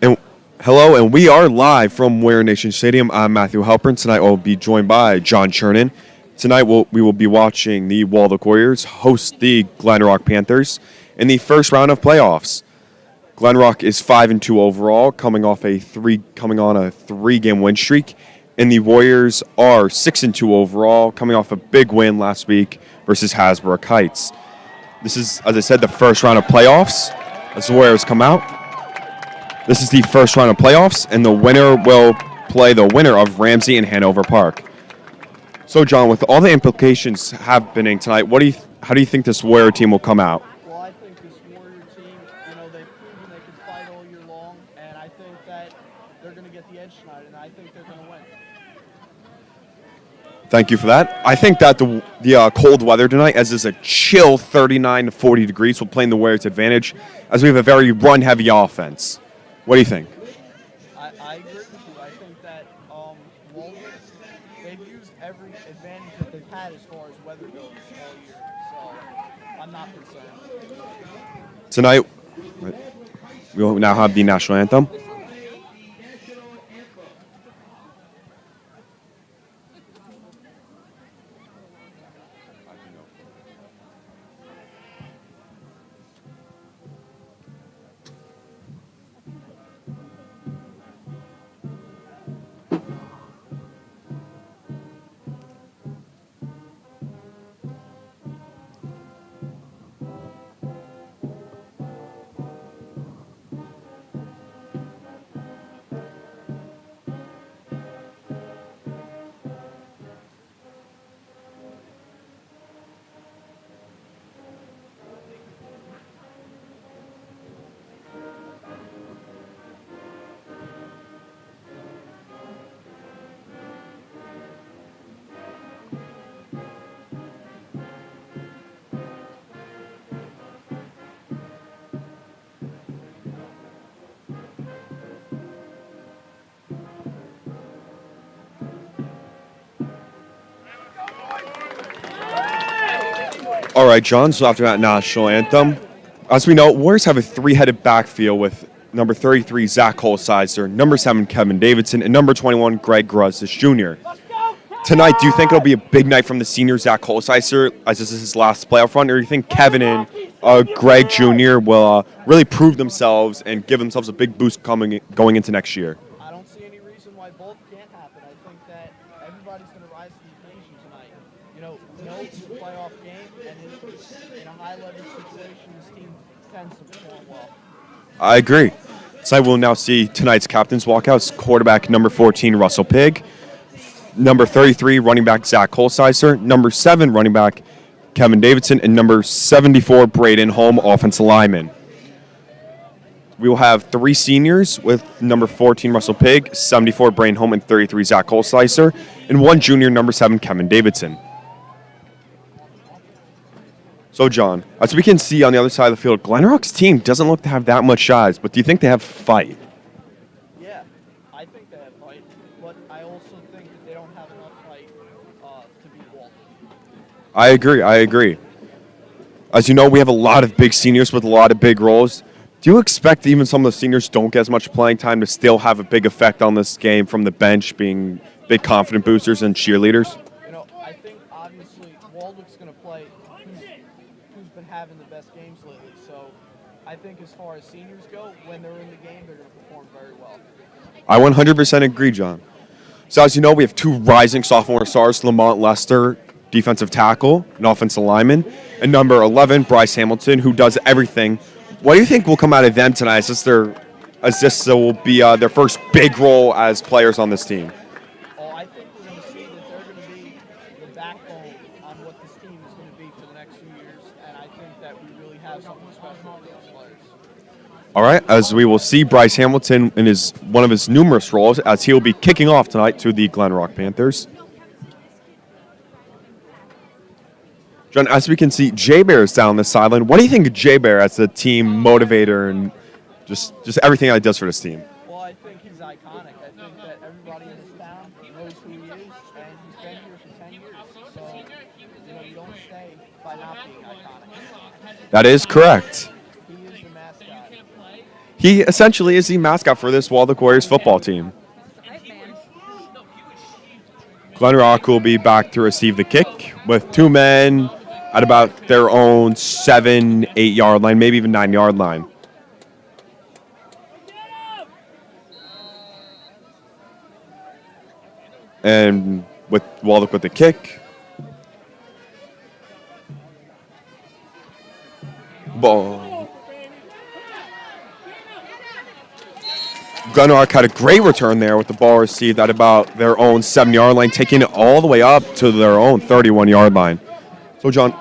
And hello, and we are live from Ware Nation Stadium. I'm Matthew Halpern. Tonight we'll be joined by John Chernin. Tonight we will be watching the Waldwick Warriors host the Glen Panthers in the first round of playoffs. Glen is 5-2 overall, coming on a 3-game win streak, and the Warriors are 6-2 overall, coming off a big win last week versus Hasbrook Heights. This is, as I said, the first round of playoffs as the Warriors come out. This is the first round of playoffs, and the winner will play the winner of Ramsey and Hanover Park. So, John, with all the implications happening tonight, how do you think this Warrior team will come out? Well, I think this Warrior team, they've proven they can fight all year long, and I think that they're going to get the edge tonight, and I think they're going to win. Thank you for that. I think that the cold weather tonight, as is a chill 39 to 40 degrees, will play in the Warriors' advantage, as we have a very run-heavy offense. What do you think? I agree with you. I think that Waldwick, they've used every advantage that they've had as far as weather goes all year, so I'm not concerned. Tonight, we will now have the national anthem. All right, John, so after that national anthem, as we know, Warriors have a three-headed backfield with number 33, Zach Holsizer, number 7, Kevin Davidson, and number 21, Greg Gruzis Jr. Tonight, do you think it'll be a big night from the senior Zach Holsizer, as this is his last playoff run, or do you think Kevin and Greg Jr. will really prove themselves and give themselves a big boost going into next year? I don't see any reason why both can't happen. I think that everybody's going to rise to the occasion tonight. It's a playoff game, and in a high-leverage situation, this team tends to perform well. I agree. Tonight we'll now see tonight's captains walkouts. Quarterback number 14, Russell Pigg. Number 33, running back Zach Holsizer. Number 7, running back Kevin Davidson. And number 74, Braden Holm, offensive lineman. We will have 3 seniors with number 14, Russell Pigg, 74, Braden Holm, and 33, Zach Holsizer. And 1 junior, number 7, Kevin Davidson. So, John, as we can see on the other side of the field, Glenrock's team doesn't look to have that much size, but do you think they have fight? Yeah, I think they have fight, but I also think that they don't have enough fight to beat Waldwick. I agree. As you know, we have a lot of big seniors with a lot of big roles. Do you expect even some of the seniors don't get as much playing time to still have a big effect on this game from the bench, being big confident boosters and cheerleaders? I think obviously Waldwick's going to play who's been having the best games lately. So I think as far as seniors go, when they're in the game, they're going to perform very well. I 100% agree, John. So as you know, we have 2 rising sophomore stars, Lamont Lester, defensive tackle and offensive lineman, and number 11, Bryce Hamilton, who does everything. What do you think will come out of them tonight? As this will be their first big role as players on this team? I think we're going to see that they're going to be the backbone on what this team is going to be for the next few years, and I think that we really have something special with those players. All right, as we will see Bryce Hamilton in one of his numerous roles, as he will be kicking off tonight to the Glen Panthers. John, as we can see, Jay Bear is down the sideline. What do you think of Jay Bear as the team motivator and just everything that he does for this team? Well, I think he's iconic. I think that everybody in this town knows who he is, and he's been here for 10 years. So, you don't stay by not being iconic. That is correct. He is the mascot. He essentially is the mascot for this Waldwick Warriors football team. Glen Rock will be back to receive the kick with two men at about their own 7, 8 yard line, maybe even 9 yard line. And with Waldwick with the kick. Ball. Glen Rock had a great return there with the ball received at about their own 7 yard line, taking it all the way up to their own 31 yard line. So, John.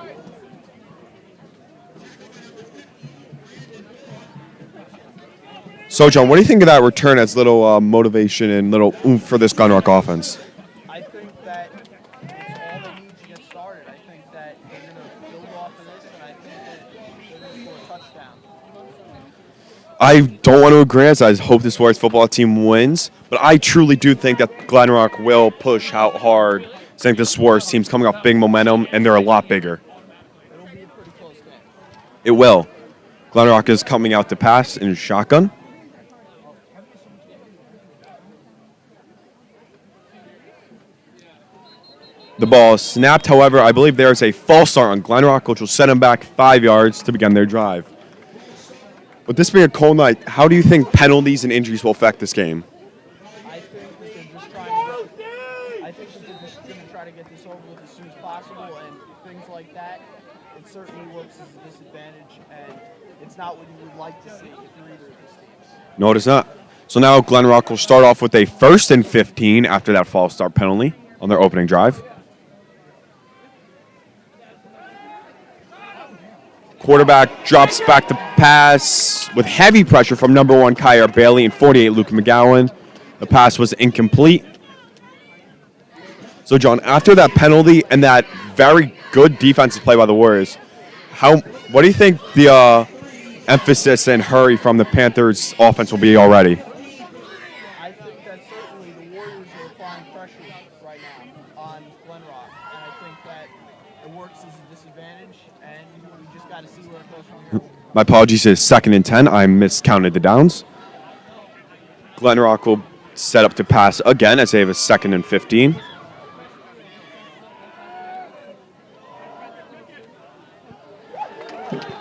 What do you think of that return as little motivation and little oomph for this Glen Rock offense? I think that it's all they need to get started. I think that they're going to build off of this, and I think that they're going to score a touchdown. I don't want to agree, as I hope this Warriors football team wins, but I truly do think that Glen Rock will push out hard. I think this Warriors team's coming off big momentum, and they're a lot bigger. It'll be a pretty close game. It will. Glen Rock is coming out to pass in shotgun. The ball is snapped. However, I believe there is a false start on Glen Rock, which will set them back 5 yards to begin their drive. With this being a cold night, how do you think penalties and injuries will affect this game? I think that they're just going to try to get this over with as soon as possible, and things like that. It certainly works as a disadvantage, and it's not what you would like to see if you're either of these teams. No, it is not. So now Glen Rock will start off with a 1st and 15 after that false start penalty on their opening drive. Quarterback drops back to pass with heavy pressure from number 1 Kyer Bailey and 48 Luke McGowan. The pass was incomplete. So, John, after that penalty and that very good defensive play by the Warriors, what do you think the emphasis and hurry from the Panthers offense will be already? I think that certainly the Warriors are applying pressure right now on Glen Rock, and I think that it works as a disadvantage, and we just got to see where it goes from here. My apologies, it's 2nd and 10. I miscounted the downs. Glen Rock will set up to pass again as they have a 2nd and 15.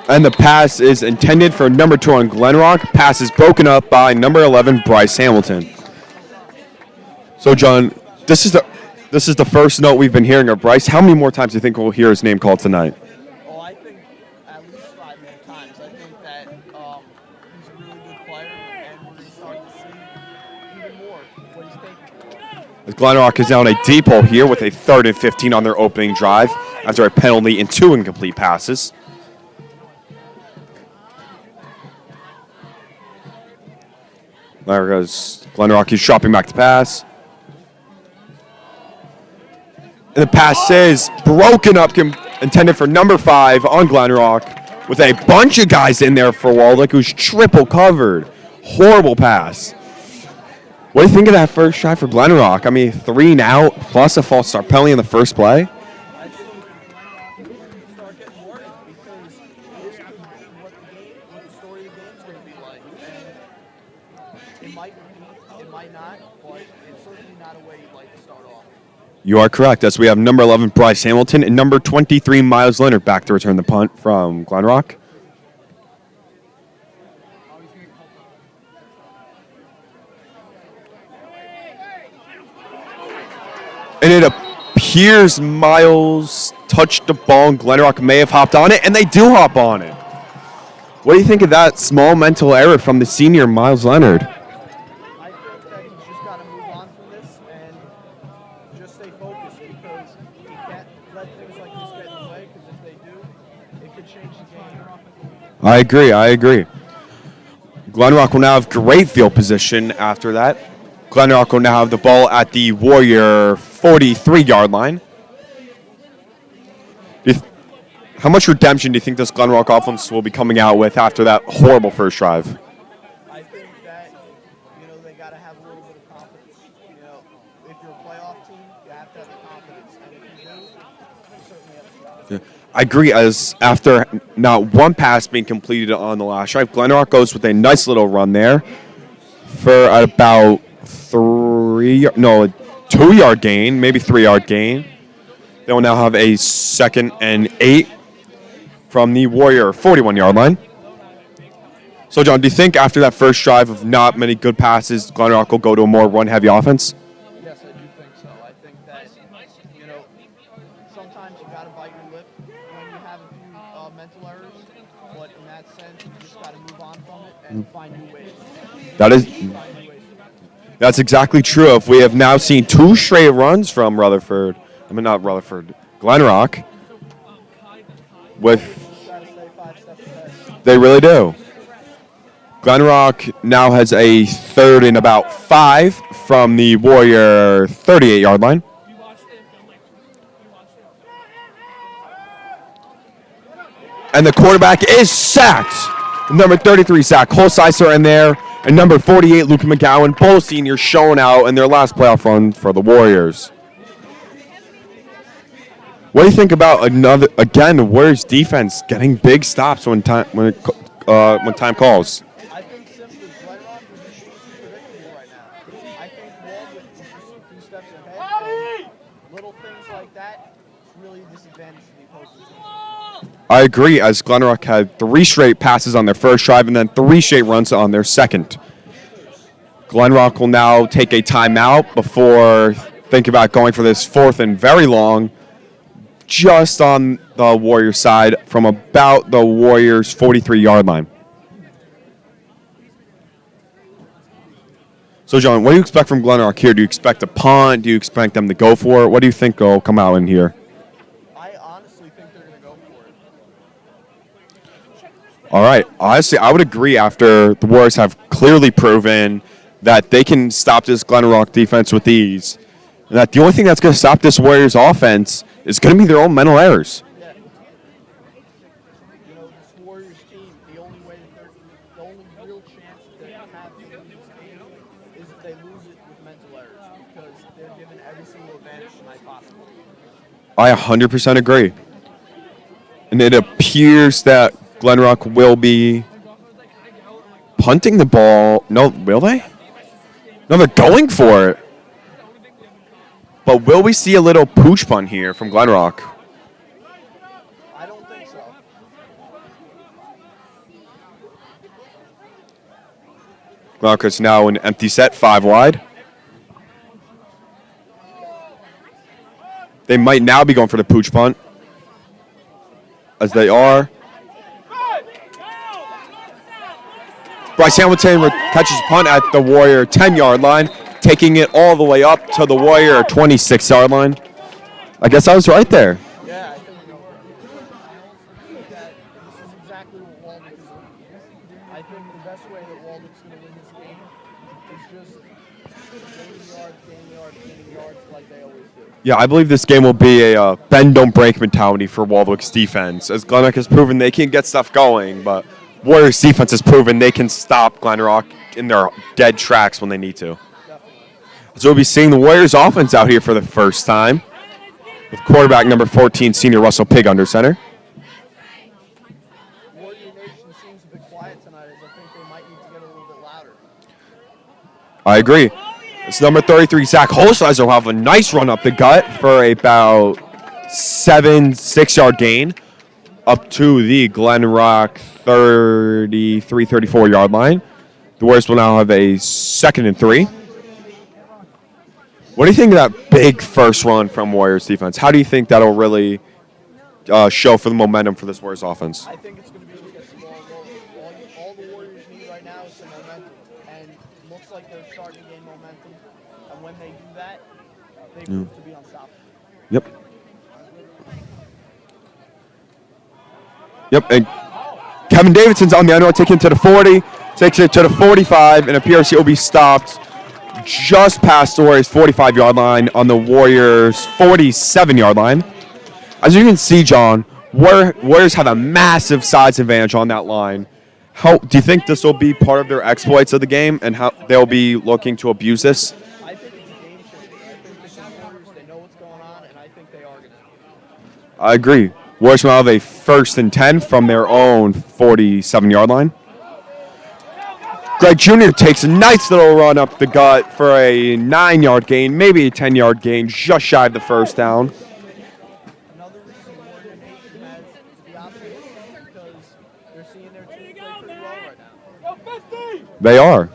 And the pass is intended for number 2 on Glen Rock. Pass is broken up by number 11, Bryce Hamilton. So, John, this is the first note we've been hearing of Bryce. How many more times do you think we'll hear his name called tonight? Oh, I think at least 5 more times. I think that he's a really good player, and we're going to start to see even more what he's capable of. As Glen Rock is down a deep hole here with a 3rd and 15 on their opening drive after a penalty and 2 incomplete passes. There goes Glen Rock. He's dropping back to pass. And the pass is broken up, intended for number 5 on Glen Rock, with a bunch of guys in there for Waldwick, who's triple covered. Horrible pass. What do you think of that first try for Glen Rock? I mean, 3 and out plus a false start penalty in the first play. I think Glen Rock is start getting worried because this could be what the story of the game is going to be like. And it might repeat, it might not, but it's certainly not a way you'd like to start off. You are correct, as we have number 11, Bryce Hamilton, and number 23, Miles Leonard, back to return the punt from Glen Rock. And it appears Miles touched the ball, and Glen Rock may have hopped on it, and they do hop on it. What do you think of that small mental error from the senior, Miles Leonard? I think that he's just got to move on from this and just stay focused because he can't let things like this get in the way because if they do, it could change the game. I agree. Glen Rock will now have great field position after that. Glen Rock will now have the ball at the Warrior 43-yard line. How much redemption do you think this Glen Rock offense will be coming out with after that horrible first drive? I think that, they got to have a little bit of confidence. If you're a playoff team, you have to have the confidence. And if you do, you certainly have a shot. I agree, as after not one pass being completed on the last drive, Glenrock goes with a nice little run there for about 2 yard gain, maybe 3 yard gain. They will now have a 2nd and 8 from the Warrior 41-yard line. So, John, do you think after that first drive of not many good passes, Glenrock will go to a more run-heavy offense? Yes, I do think so. I think that, sometimes you got to bite your lip when you have a few mental errors, but in that sense, you just got to move on from it and find new ways. That's exactly true. If we have now seen 2 straight runs from Glenrock, they really do. Glenrock now has a 3rd and about 5 from the Warrior 38-yard line. And the quarterback is sacked. Number 33, Zach Holsizer in there. And number 48, Luke McGowan, both seniors showing out in their last playoff run for the Warriors. What do you think about the Warriors defense getting big stops when time calls? I think simply Glenrock is just predictable right now. I think Waldwick is just a few steps ahead. Little things like that really disadvantage the opposing team. I agree, as Glenrock had 3 straight passes on their first drive and then 3 straight runs on their second. Glenrock will now take a timeout before thinking about going for this 4th and very long, just on the Warriors side from about the Warriors' 43-yard line. So, John, what do you expect from Glenrock here? Do you expect a punt? Do you expect them to go for it? What do you think will come out in here? I honestly think they're going to go for it. All right. Honestly, I would agree after the Warriors have clearly proven that they can stop this Glenrock defense with ease. And that the only thing that's going to stop this Warriors offense is going to be their own mental errors. Yeah. This Warriors team, the only real chance that they have to lose this game is if they lose it with mental errors, because they're given every single advantage tonight possible. I 100% agree. And it appears that Glenrock will be punting the ball. No, will they? No, they're going for it. But will we see a little pooch punt here from Glenrock? I don't think so. Glenrock is now an empty set, 5 wide. They might now be going for the pooch punt, as they are. Bryce Hamilton catches punt at the Warrior 10-yard line, taking it all the way up to the Warrior 26-yard line. I guess I was right there. Yeah, I think that this is exactly what Waldwick is looking for. I think the best way that Waldwick's going to win this game is just gaining yards like they always do. Yeah, I believe this game will be a bend, don't break mentality for Waldwick's defense, as Glenrock has proven they can get stuff going, but Warriors defense has proven they can stop Glenrock in their dead tracks when they need to. So we'll be seeing the Warriors offense out here for the first time, with quarterback number 14, senior Russell Pig, under center. Warrior Nation seems a bit quiet tonight, as I think they might need to get a little bit louder. I agree. It's number 33, Zach Holsizer, will have a nice run up the gut for about 6-yard gain up to the Glenrock 34-yard line. The Warriors will now have a 2nd and 3. What do you think of that big first run from Warriors defense? How do you think that'll really show for the momentum for this Warriors offense? I think it's going to be like a small goal. All the Warriors need right now is some momentum, and it looks like they're starting to gain momentum. And when they do that, they prove to be unstoppable. Yep, and Kevin Davidson's on the underline, taking it to the 40, takes it to the 45, and appears he will be stopped just past the Warriors' 45-yard line on the Warriors' 47-yard line. As you can see, John, Warriors have a massive size advantage on that line. How do you think this will be part of their exploits of the game, and how they'll be looking to abuse this? I think it's a game changer. I think the Warriors, they know what's going on, and I think they are going to. I agree. Warriors will have a 1st and 10 from their own 47-yard line. Greg Jr. takes a nice little run up the gut for a 9-yard gain, maybe a 10-yard gain, just shy of the first down. Another reason Warrior Nation has the option because they're seeing their team play pretty well right now. They are.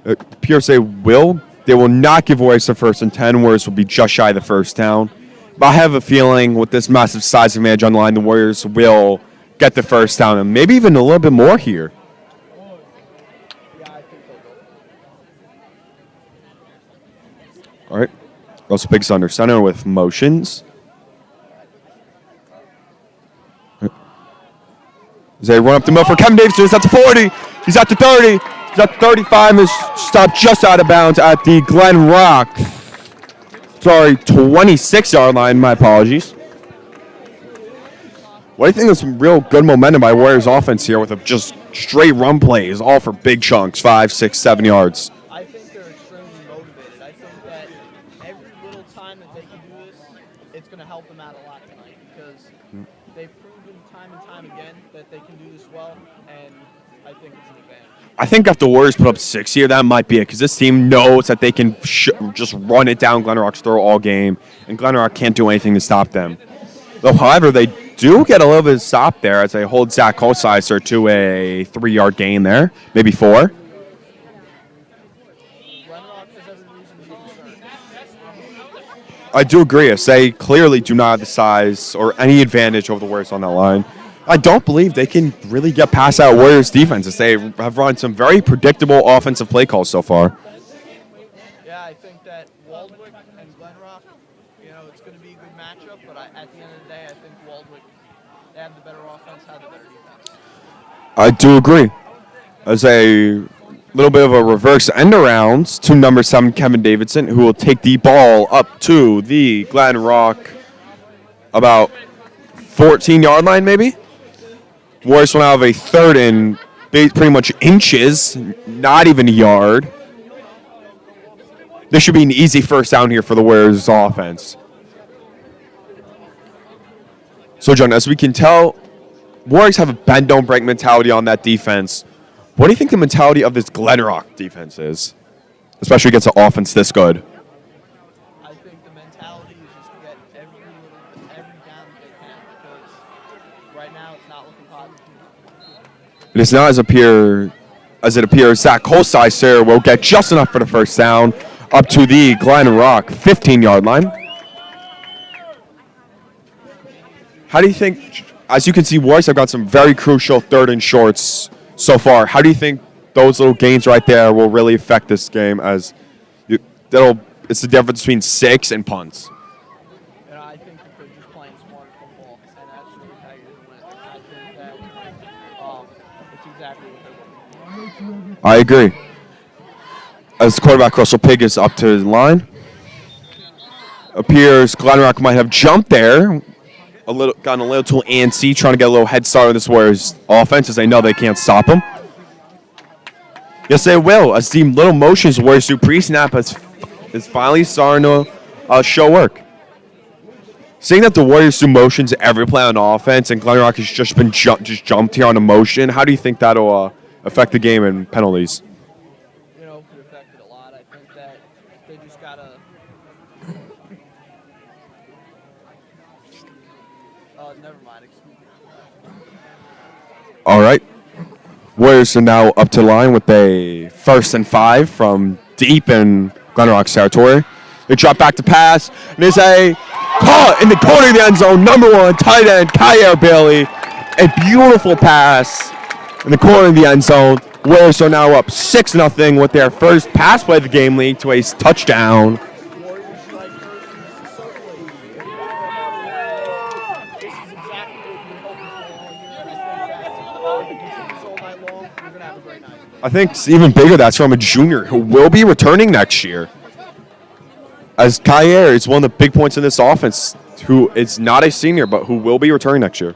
It appears they will not give away the 1st and 10, Warriors will be just shy of the first down. But I have a feeling with this massive size advantage on the line, the Warriors will get the first down and maybe even a little bit more here. Yeah, I think they'll go. All right. Russell Biggs under center with motions. As they run up the middle for Kevin Davidson. He's at the 40. He's at the 30. He's at the 35. Is stopped just out of bounds at the Glen Rock. 26-yard line. My apologies. What do you think of some real good momentum by Warriors offense here with just straight run plays, all for big chunks, 5, 6, 7 yards? I think they're extremely motivated. I think that every little time that they can do this, it's going to help them out a lot tonight because they've proven time and time again that they can do this well, and I think it's an advantage. I think if the Warriors put up 6 here, that might be it because this team knows that they can just run it down Glen Rock's throat all game, and Glen Rock can't do anything to stop them. Though, however, they do get a little bit of stop there as they hold Zach Holsizer to a 3-yard gain there, maybe 4. I do agree. As they clearly do not have the size or any advantage over the Warriors on that line. I don't believe they can really get past that Warriors defense as they have run some very predictable offensive play calls so far. Yeah, I think that Waldwick and Glen Rock, it's going to be a good matchup, but at the end of the day, I think Waldwick, they have the better offense, have the better defense. I do agree. As a little bit of a reverse end arounds to number 7, Kevin Davidson, who will take the ball up to the Glen Rock about 14-yard line maybe. Warriors will now have a 3rd and pretty much inches, not even a yard. This should be an easy first down here for the Warriors offense. So, John, as we can tell, Warriors have a bend, don't break mentality on that defense. What do you think the mentality of this Glen Rock defense is, especially against an offense this good? I think the mentality is just to get every down that they can because right now it's not looking positive. It is not as it appears Zach Holsizer will get just enough for the first down up to the Glen Rock 15-yard line. How do you think, as you can see, Warriors have got some very crucial 3rd and shorts so far. How do you think those little gains right there will really affect this game it's the difference between 6 and punts? I think that they're just playing smart football, and that's really how you're going to win. I think that it's exactly what they're looking for. I agree. As the quarterback, Russell Pig, is up to the line. Appears Glen Rock might have jumped there. Gotten a little too antsy, trying to get a little head start on this Warriors offense as they know they can't stop him. Yes, they will. As the little motions Warriors do pre-snap is finally starting to show work. Seeing that the Warriors do motions every play on offense and Glen Rock has just been jumped here on a motion, how do you think that'll affect the game and penalties? Could affect it a lot. I think that they just got to never mind. Excuse me. All right. Warriors are now up to the line with a 1st and 5 from deep in Glen Rock's territory. They drop back to pass, and there's a caught in the corner of the end zone. Number 1 tight end Kyer Bailey, a beautiful pass in the corner of the end zone. Warriors are now up 6-0 with their first pass play of the game, leading to a touchdown. Warriors strike first, and this is so crazy. This is exactly what we've been hoping for all year, and I think that if we can do this all night long, we're going to have a great night. I think it's even bigger. That's from a junior who will be returning next year. As Kyer is one of the big points in this offense, who is not a senior, but who will be returning next year.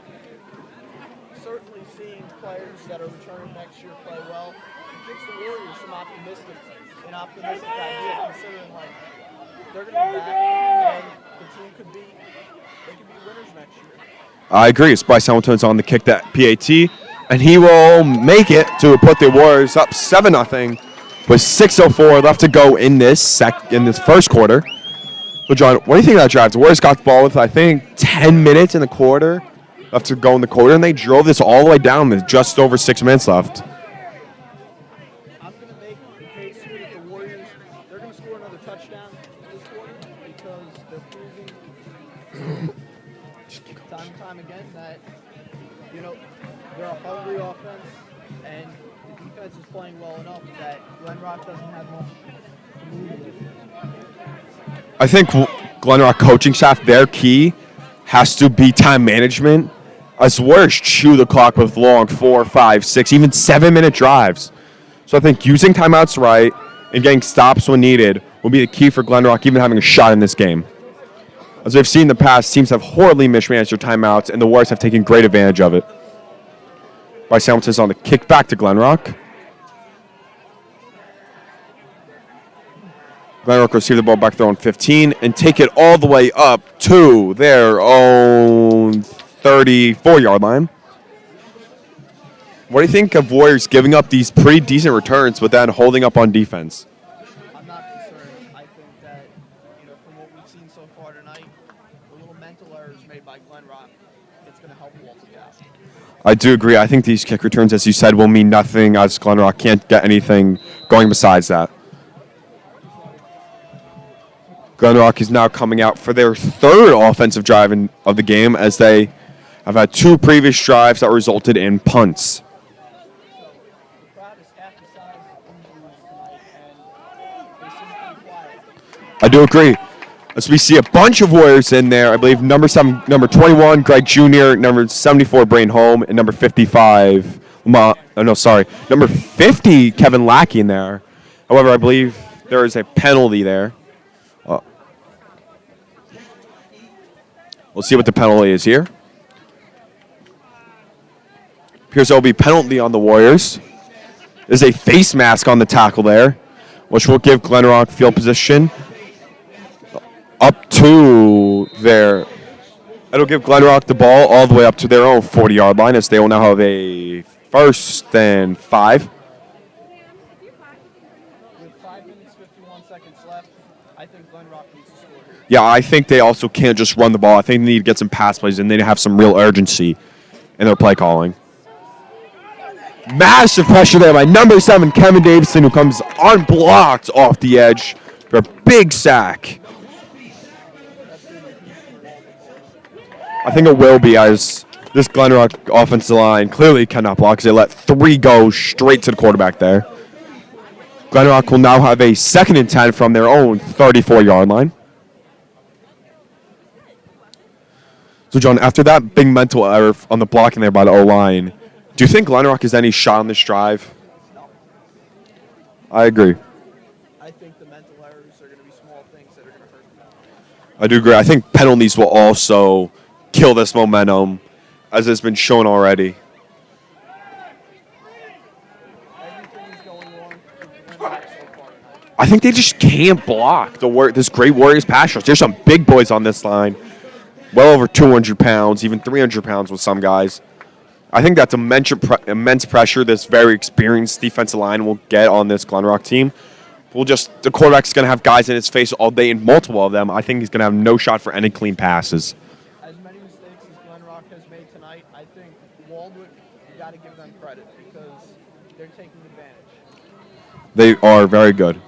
Certainly seeing players that are returning next year play well gives the Warriors some optimistic idea, considering they're going to be back and the team could be winners next year. I agree. It's Bryce Hamilton's on the kick that PAT, and he will make it to put the Warriors up 7-0 with 6:04 left to go in this first quarter. So, John, what do you think of that drive? The Warriors got the ball with, I think, 10 minutes in the quarter left to go in the quarter, and they drove this all the way down with just over 6 minutes left. I'm going to make the case here that the Warriors, they're going to score another touchdown this quarter because they're proving time and time again that, they're a hungry offense and the defense is playing well enough that Glen Rock doesn't have much to move with. I think Glen Rock coaching staff, their key has to be time management. As Warriors chew the clock with long 4, 5, 6, even 7-minute drives. So I think using timeouts right and getting stops when needed will be the key for Glen Rock even having a shot in this game. As we've seen in the past, teams have horribly mismanaged their timeouts, and the Warriors have taken great advantage of it. Bryce Hamilton's on the kick back to Glen Rock. Glen Rock receive the ball back there on 15 and take it all the way up to their own 34-yard line. What do you think of Warriors giving up these pretty decent returns but then holding up on defense? I'm not concerned. I think that, from what we've seen so far tonight, the little mental errors made by Glen Rock, it's going to help Waldwick out. I do agree. I think these kick returns, as you said, will mean nothing as Glen Rock can't get anything going besides that. Glen Rock is now coming out for their third offensive drive of the game as they have had 2 previous drives that resulted in punts. The crowd is half the size of Indians tonight, and they seem pretty quiet. I do agree. As we see a bunch of Warriors in there, I believe number 21, Greg Jr., number 74, Brain Holm, and number 55, number 50, Kevin Lackey in there. However, I believe there is a penalty there. We'll see what the penalty is here. Appears there will be penalty on the Warriors. There's a face mask on the tackle there, which will give Glen Rock field position up to their. It'll give Glen Rock the ball all the way up to their own 40-yard line as they will now have a 1st and 5. With 5 minutes, 51 seconds left, I think Glen Rock needs to score here. Yeah, I think they also can't just run the ball. I think they need to get some pass plays and they need to have some real urgency in their play calling. Massive pressure there by number 7, Kevin Davison, who comes unblocked off the edge for a big sack. I think it will be, as this Glen Rock offensive line clearly cannot block because they let 3 go straight to the quarterback there. Glen Rock will now have a 2nd and 10 from their own 34-yard line. So, John, after that big mental error on the blocking there by the O-line, do you think Glen Rock has any shot on this drive? No. I agree. I think the mental errors are going to be small things that are going to hurt them. I do agree. I think penalties will also kill this momentum, as has been shown already. Everything is going wrong for Glen Rock so far tonight. I think they just can't block this great Warriors pass rush. There's some big boys on this line, well over 200 pounds, even 300 pounds with some guys. I think that's immense pressure this very experienced defensive line will get on this Glen Rock team. The quarterback's going to have guys in his face all day, and multiple of them. I think he's going to have no shot for any clean passes. As many mistakes as Glen Rock has made tonight, I think Waldwick, you got to give them credit because they're taking advantage. They are very good.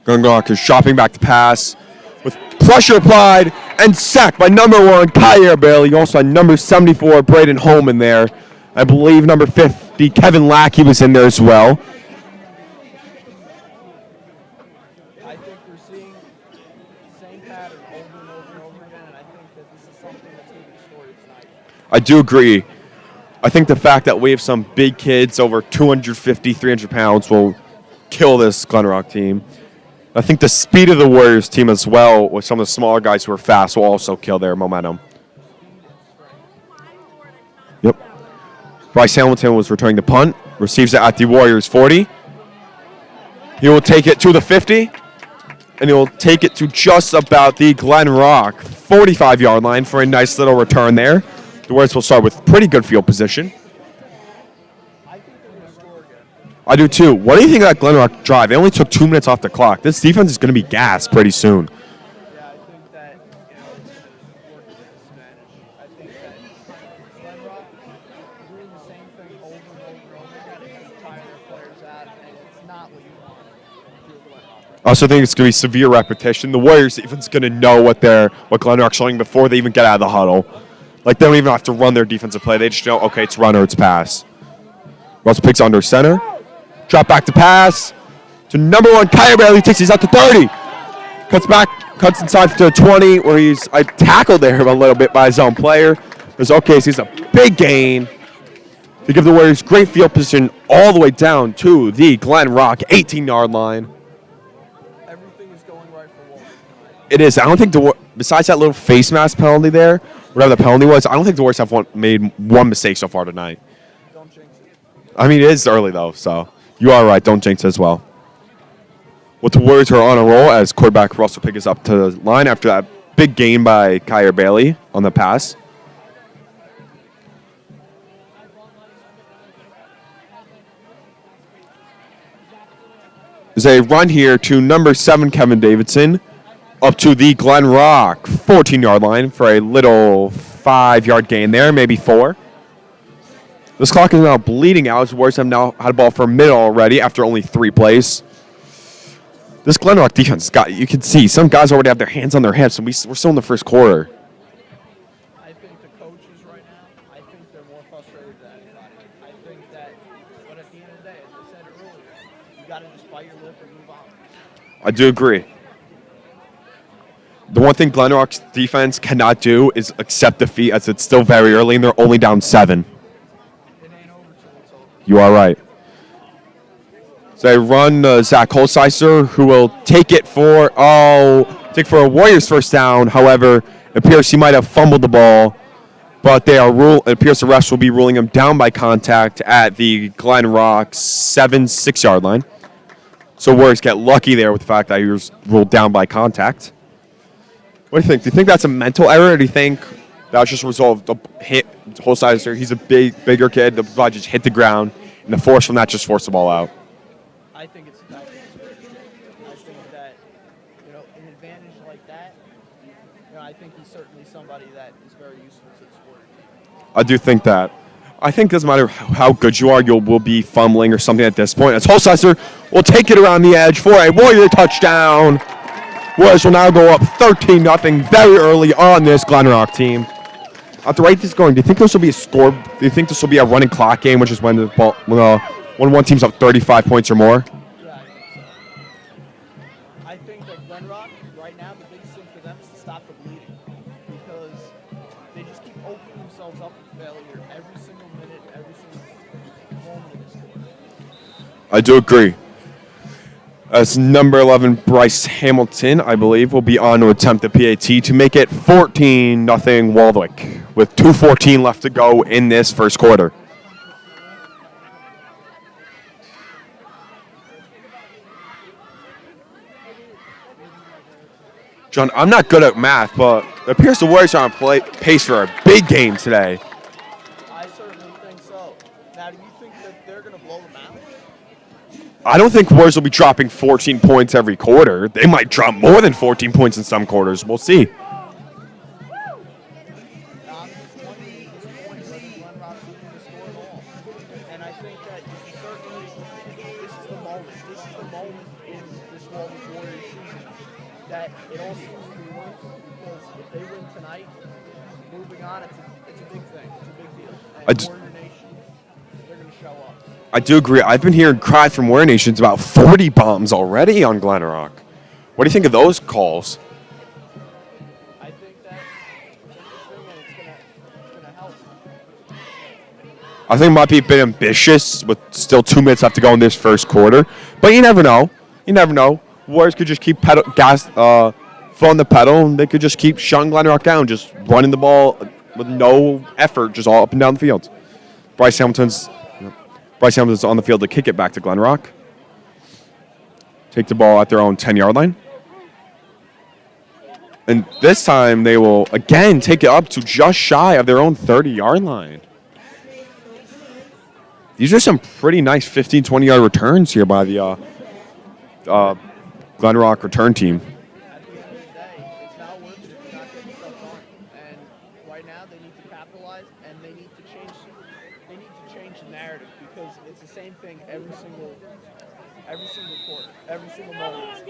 Glen Rock is chopping back the pass with pressure applied and sacked by number 1, Kyer Bailey. Also had number 74, Braden Holm in there. I believe number 50, Kevin Lackey was in there as well. I think we're seeing the same pattern over and over and over again, and I think that this is something that's going to be story tonight. I do agree. I think the fact that we have some big kids over 250, 300 pounds will kill this Glen Rock team. I think the speed of the Warriors team as well, with some of the smaller guys who are fast, will also kill their momentum. Yep. Bryce Hamilton was returning the punt, receives it at the Warriors 40. He will take it to the 50. and he'll take it to just about the Glen Rock 45-yard line for a nice little return there. The Warriors will start with pretty good field position. I think they're going to score again. I do too. What do you think of that Glen Rock drive? It only took 2 minutes off the clock. This defense is going to be gassed pretty soon. Yeah, I think that, it's going to work to their disadvantage. I think that Glen Rock is doing the same thing over and over and over again. It's just tiring their players out, and it's not what you want to do with Glen Rock. I also think it's going to be severe repetition. The Warriors defense is going to know what Glen Rock's showing before they even get out of the huddle. Like, they don't even have to run their defensive play. They just know, okay, it's run or it's pass. Russell picks under center. Drop back to pass. To number 1, Kyer Bailey takes these out to 30. Cuts inside to 20, where he's tackled there a little bit by his own player. There's okay, so he's a big gain to give the Warriors great field position all the way down to the Glen Rock 18-yard line. Everything is going right for Waldwick tonight. It is. I don't think besides that little face mask penalty there, whatever the penalty was, I don't think the Warriors have made one mistake so far tonight. Don't jinx it. I mean, it is early, though, so you are right. Don't jinx it as well. Well, the Warriors are on a roll as quarterback Russell Pick is up to the line after that big gain by Kyer Bailey on the pass. There's a run here to number 7, Kevin Davidson, up to the Glen Rock 14-yard line for a little 5-yard gain there, maybe 4. This clock is now bleeding out. The Warriors have now had a ball for a minute already after only 3 plays. This Glen Rock defense, you can see some guys already have their hands on their hips, and we're still in the first quarter. I think the coaches right now, I think they're more frustrated than anybody. I think that, but at the end of the day, as I said earlier, you got to just bite your lip and move on. I do agree. The one thing Glen Rock's defense cannot do is accept defeat, as it's still very early and they're only down 7. It ain't over till it's over. You are right. So they run Zach Holsizer, who will take it for a Warriors first down. However, it appears he might have fumbled the ball, but it appears the refs will be ruling him down by contact at the Glen Rock 6-yard line. So Warriors get lucky there with the fact that he was ruled down by contact. What do you think? Do you think that's a mental error, or do you think that was just a result of the hit? Holsizer, he's a bigger kid. The ball just hit the ground, and the force from that just forced the ball out. I think it's I think that, an advantage like that, I think he's certainly somebody that is very useful to the sport. I do think that. I think it doesn't matter how good you are, you will be fumbling or something at this point. As Holsizer will take it around the edge for a Warrior touchdown. Warriors will now go up 13-0 very early on this Glen Rock team. At the rate this is going, do you think this will be a score? Do you think this will be a running clock game, which is when when one team's up 35 points or more? Yeah, I think so. I think that Glen Rock, right now, the biggest thing for them is to stop the bleeding. Because they just keep opening themselves up for failure every single minute, every single moment of this quarter. I do agree. As number 11, Bryce Hamilton, I believe, will be on to attempt the PAT to make it 14-0 Waldwick, with 2:14 left to go in this first quarter. John, I'm not good at math, but it appears the Warriors are on pace for a big game today. I certainly think so. Now, do you think that they're going to blow them out? I don't think Warriors will be dropping 14 points every quarter. They might drop more than 14 points in some quarters. We'll see. I'm just wondering at this point whether Glen Rock's going to score at all. And I think that certainly this is the moment. This is the moment in this Waldwick Warriors season that it all seems to be worth, because if they win tonight, moving on, it's a big thing. It's a big deal. And Warrior Nation, they're going to show up. I do agree. I've been hearing cries from Warrior Nations about 40 bombs already on Glen Rock. What do you think of those calls? I think that it's going to help. I think it might be a bit ambitious with still 2 minutes left to go in this first quarter. But you never know. You never know. Warriors could just keep foot on the pedal, and they could just keep shutting Glen Rock down, just running the ball with no effort, just all up and down the field. Bryce Hamilton's on the field to kick it back to Glen Rock. Take the ball at their own 10-yard line. And this time they will again take it up to just shy of their own 30-yard line. These are some pretty nice 15, 20-yard returns here by the Glen Rock return team. At the end of the day, it's not worth it if you're not getting stuff done. And right now, they need to capitalize, and they need to change. They need to change the narrative because it's the same thing every single quarter, every single moment.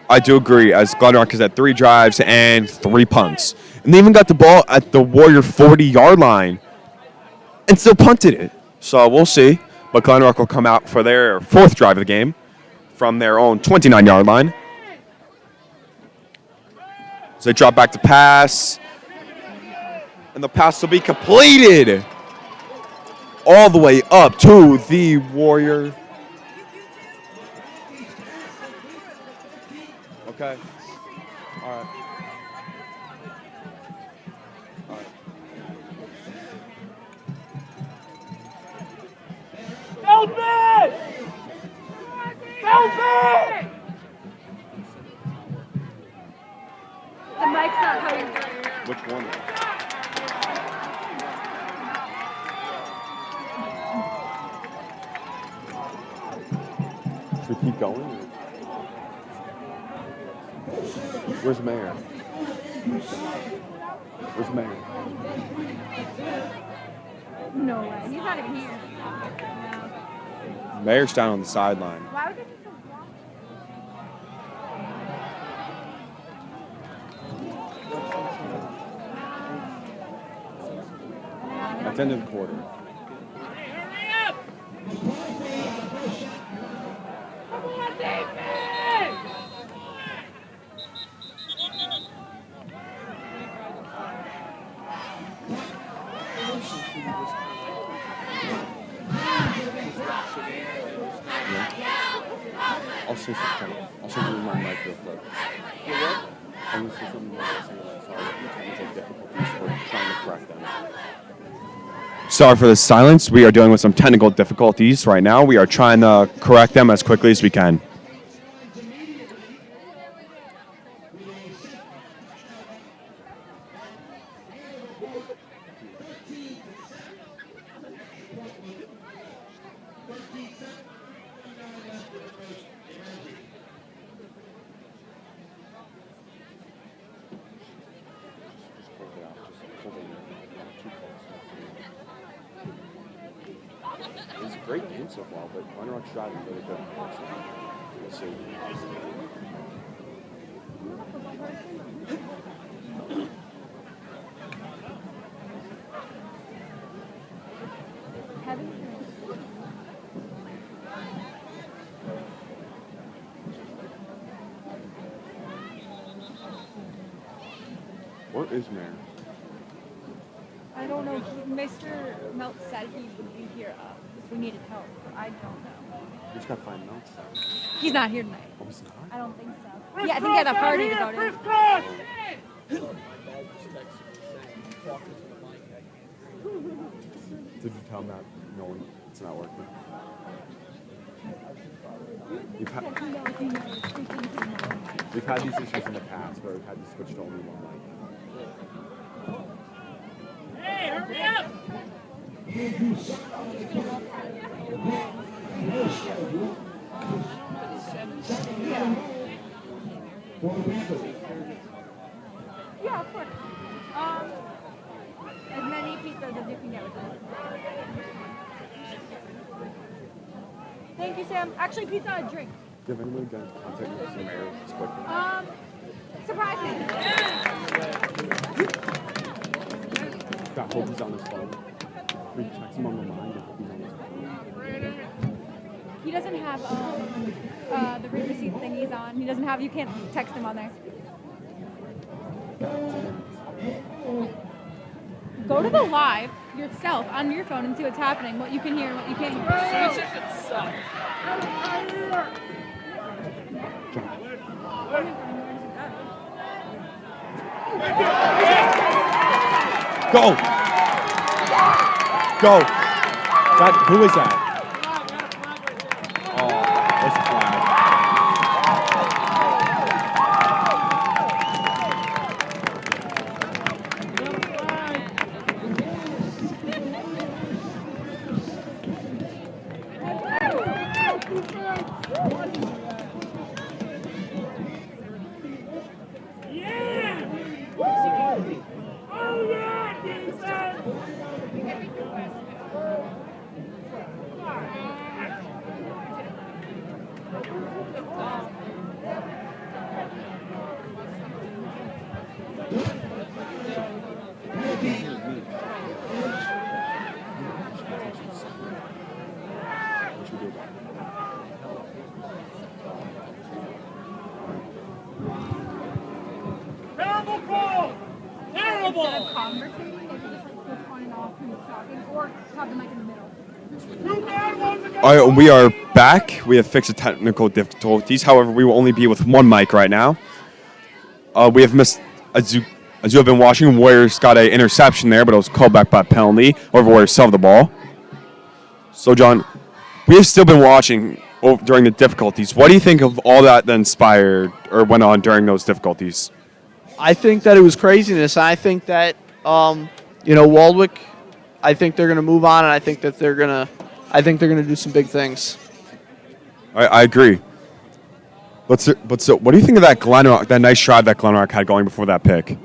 I do agree, as Glen Rock has had 3 drives and 3 punts. And they even got the ball at the Warrior 40-yard line and still punted it. So we'll see. But Glen Rock will come out for their 4th drive of the game from their own 29-yard line. So they drop back to pass. And the pass will be completed all the way up to the Warrior. Okay. All right. All right. Help me! Help me! The mic's not coming through. Which one? Should we keep going? Where's Mayor? Where's Mayor? No way. He's not even here. Mayor's down on the sideline. Why would they just go block? At the end of the quarter. Hurry up! Come on, David! I'll say something. I'll say something in my mic real quick. I'm going to say something in my mic. Sorry, technical difficulties. We're trying to correct them. Sorry for the silence. We are dealing with some technical difficulties right now. We are trying to correct them as quickly as we can. It's a great game so far, but Glen Rock's driving really good. We'll see. Where is Mayor? I don't know. Mr. Melt said he would be here if we needed help. I don't know. We just got to find Melts. He's not here tonight. Oh, he's not? I don't think so. Yeah, I think he had a party to go to. First cross! Did you tell him that? No, it's not working. We've had these issues in the past where we've had to switch to only one mic. Hey, hurry up! Yeah, of course. As many pizzas as you can get with it. Thank you, Sam. Actually, pizza and a drink. Do you have anyone got in contact with the mayor just quickly? Surprise me. I hope he's on his phone. We text him on the line. I hope he's on his phone. He doesn't have the read receipt thing he's on. He doesn't have, you can't text him on there. Go to the live yourself on your phone and see what's happening, what you can hear and what you can't hear. Go! Go! That, who is that? Oh, that's a flag. instead of conversating, they could just like switch on and off who's talking, or have the mic in the middle. All right, we are back. We have fixed the technical difficulties. However, we will only be with one mic right now. We have missed, as you have been watching, Warriors got an interception there, but it was called back by penalty. However, Warriors still have the ball. So, John, we have still been watching during the difficulties. What do you think of all that inspired or went on during those difficulties? I think that it was craziness. I think that, Waldwick, I think they're going to move on, and I think they're going to do some big things. I agree. But so, what do you think of that nice drive that Glen Rock had going before that pick?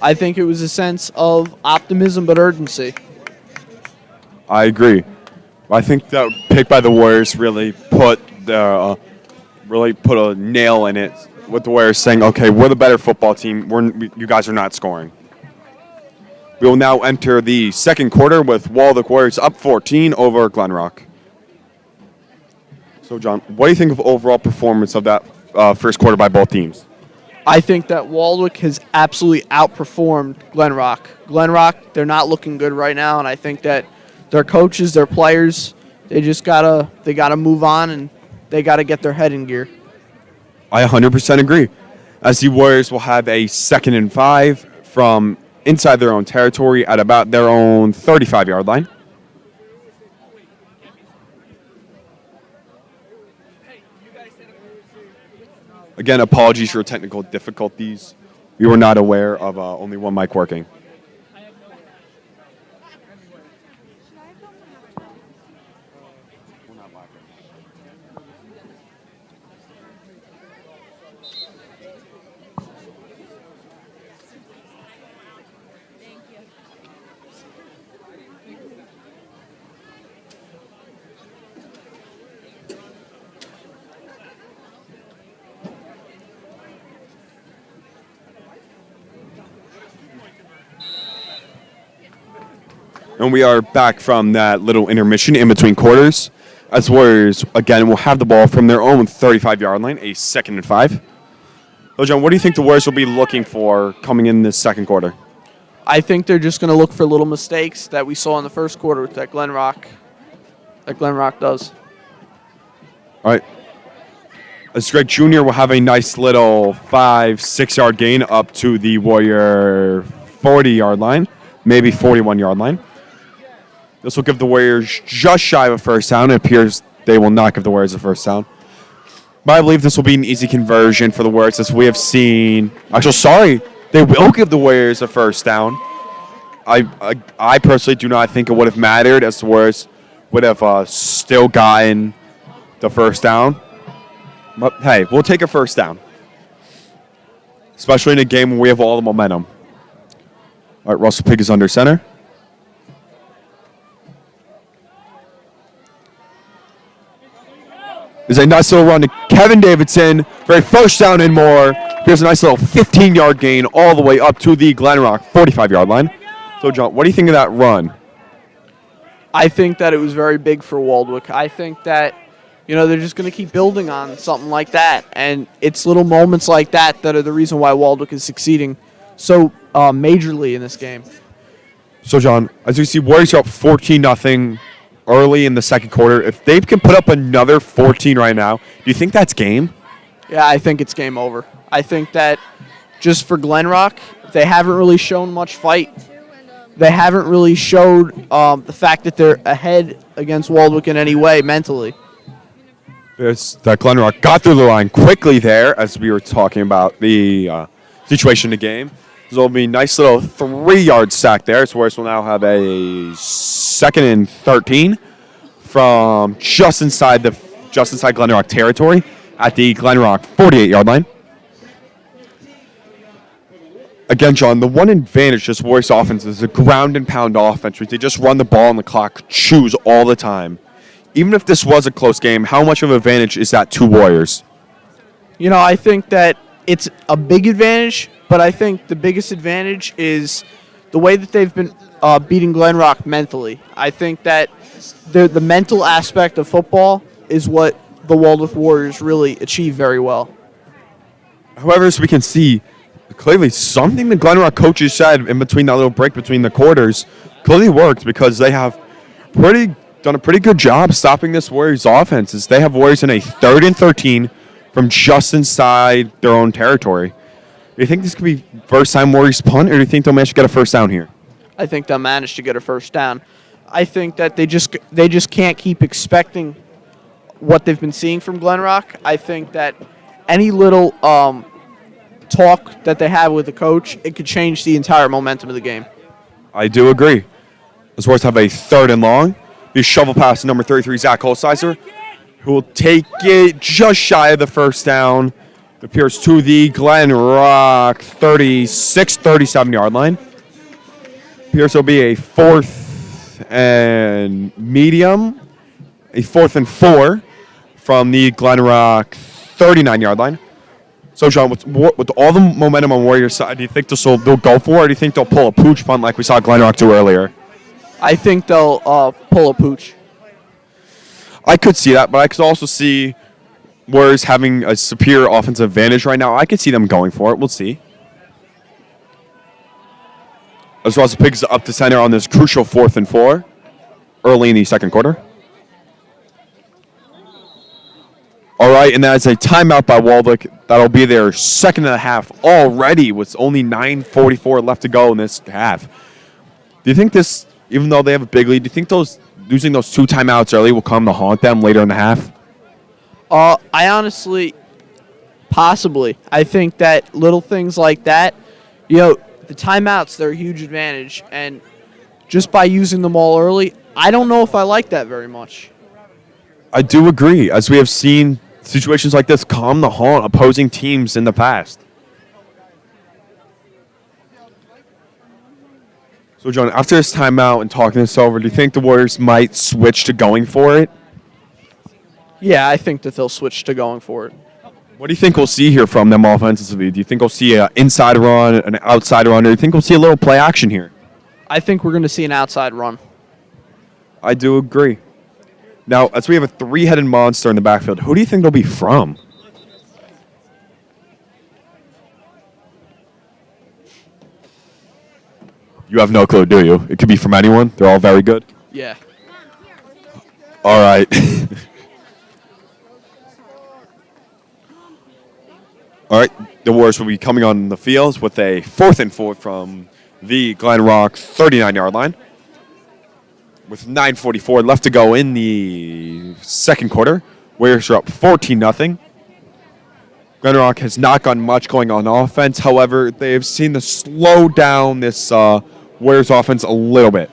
I think it was a sense of optimism but urgency. I agree. I think that pick by the Warriors really put a nail in it with the Warriors saying, okay, we're the better football team. You guys are not scoring. We will now enter the second quarter with Waldwick Warriors up 14 over Glen Rock. So, John, what do you think of overall performance of that first quarter by both teams? I think that Waldwick has absolutely outperformed Glen Rock. Glen Rock, they're not looking good right now, and I think that their coaches, their players, they gotta move on, and they gotta get their head in gear. I 100% agree. As the Warriors will have a 2nd and 5 from inside their own territory at about their own 35-yard line. Again, apologies for technical difficulties. We were not aware of only one mic working. And we are back from that little intermission in between quarters. As Warriors, again, will have the ball from their own 35-yard line, a 2nd and 5. So, John, what do you think the Warriors will be looking for coming in this second quarter? I think they're just going to look for little mistakes that we saw in the first quarter that Glen Rock does. All right. As Greg Jr. will have a nice little 5-6-yard gain up to the Warrior 40-yard line, maybe 41-yard line. This will give the Warriors just shy of a first down. It appears they will not give the Warriors a first down. But I believe this will be an easy conversion for the Warriors, as we have seen. They will give the Warriors a first down. I personally do not think it would have mattered, as the Warriors would have still gotten the first down. But hey, we'll take a first down, especially in a game where we have all the momentum. All right, Russell Pig is under center. There's a nice little run to Kevin Davidson for a first down and more. Here's a nice little 15-yard gain all the way up to the Glen Rock 45-yard line. So, John, what do you think of that run? I think that it was very big for Waldwick. I think that, they're just going to keep building on something like that. And it's little moments like that that are the reason why Waldwick is succeeding so majorly in this game. So, John, as you see, Warriors are up 14-0 early in the second quarter. If they can put up another 14 right now, do you think that's game? Yeah, I think it's game over. I think that just for Glen Rock, they haven't really shown much fight. They haven't really showed the fact that they're ahead against Waldwick in any way mentally. That Glen Rock got through the line quickly there, as we were talking about the situation in the game. There's will be a nice little 3-yard sack there. So Warriors will now have a 2nd and 13 from just inside Glen Rock territory at the Glen Rock 48-yard line. Again, John, the one advantage this Warriors offense is a ground and pound offense, where they just run the ball and the clock chews all the time. Even if this was a close game, how much of an advantage is that to Warriors? I think that it's a big advantage, but I think the biggest advantage is the way that they've been beating Glen Rock mentally. I think that the mental aspect of football is what the Waldwick Warriors really achieve very well. However, as we can see, Clearly, something the Glen Rock coaches said in between that little break between the quarters clearly worked because they have done a pretty good job stopping this Warriors offense as they have Warriors in a 3rd and 13 from just inside their own territory. Do you think this could be first time Warriors punt, or do you think they'll manage to get a first down here? I think they'll manage to get a first down. I think that they just can't keep expecting what they've been seeing from Glen Rock. I think that any little talk that they have with the coach, it could change the entire momentum of the game. I do agree. The Warriors have a 3rd and long. Be shovel pass to number 33, Zach Holsizer, who will take it just shy of the first down. It appears to the Glen Rock 36, 37-yard line. Appears will be a 4th and medium, a 4th and 4 from the Glen Rock 39-yard line. So, John, with all the momentum on Warriors' side, do you think they'll go for it, or do you think they'll pull a pooch punt like we saw Glen Rock do earlier? I think they'll pull a pooch. I could see that, but I could also see Warriors having a superior offensive advantage right now. I could see them going for it. We'll see. As well as picks up to center on this crucial 4th and 4 early in the second quarter. All right, and that is a timeout by Waldwick. That'll be their second and a half already with only 9:44 left to go in this half. Do you think this, even though they have a big lead, do you think losing those 2 timeouts early will come to haunt them later in the half? I honestly, possibly. I think that little things like that, the timeouts, they're a huge advantage. And just by using them all early, I don't know if I like that very much. I do agree, as we have seen situations like this come to haunt opposing teams in the past. So, John, after this timeout and talking this over, do you think the Warriors might switch to going for it? Yeah, I think that they'll switch to going for it. What do you think we'll see here from them offensively? Do you think we'll see an inside run, an outside run, or do you think we'll see a little play action here? I think we're going to see an outside run. I do agree. Now, as we have a 3-headed monster in the backfield, who do you think they'll be from? You have no clue, do you? It could be from anyone. They're all very good. Yeah. All right. All right. The Warriors will be coming on the field with a 4th and 4 from the Glen Rock 39-yard line. With 9:44 left to go in the second quarter, Warriors are up 14-0. Glen Rock has not gotten much going on offense. However, they've seen to slow down this Warriors offense a little bit.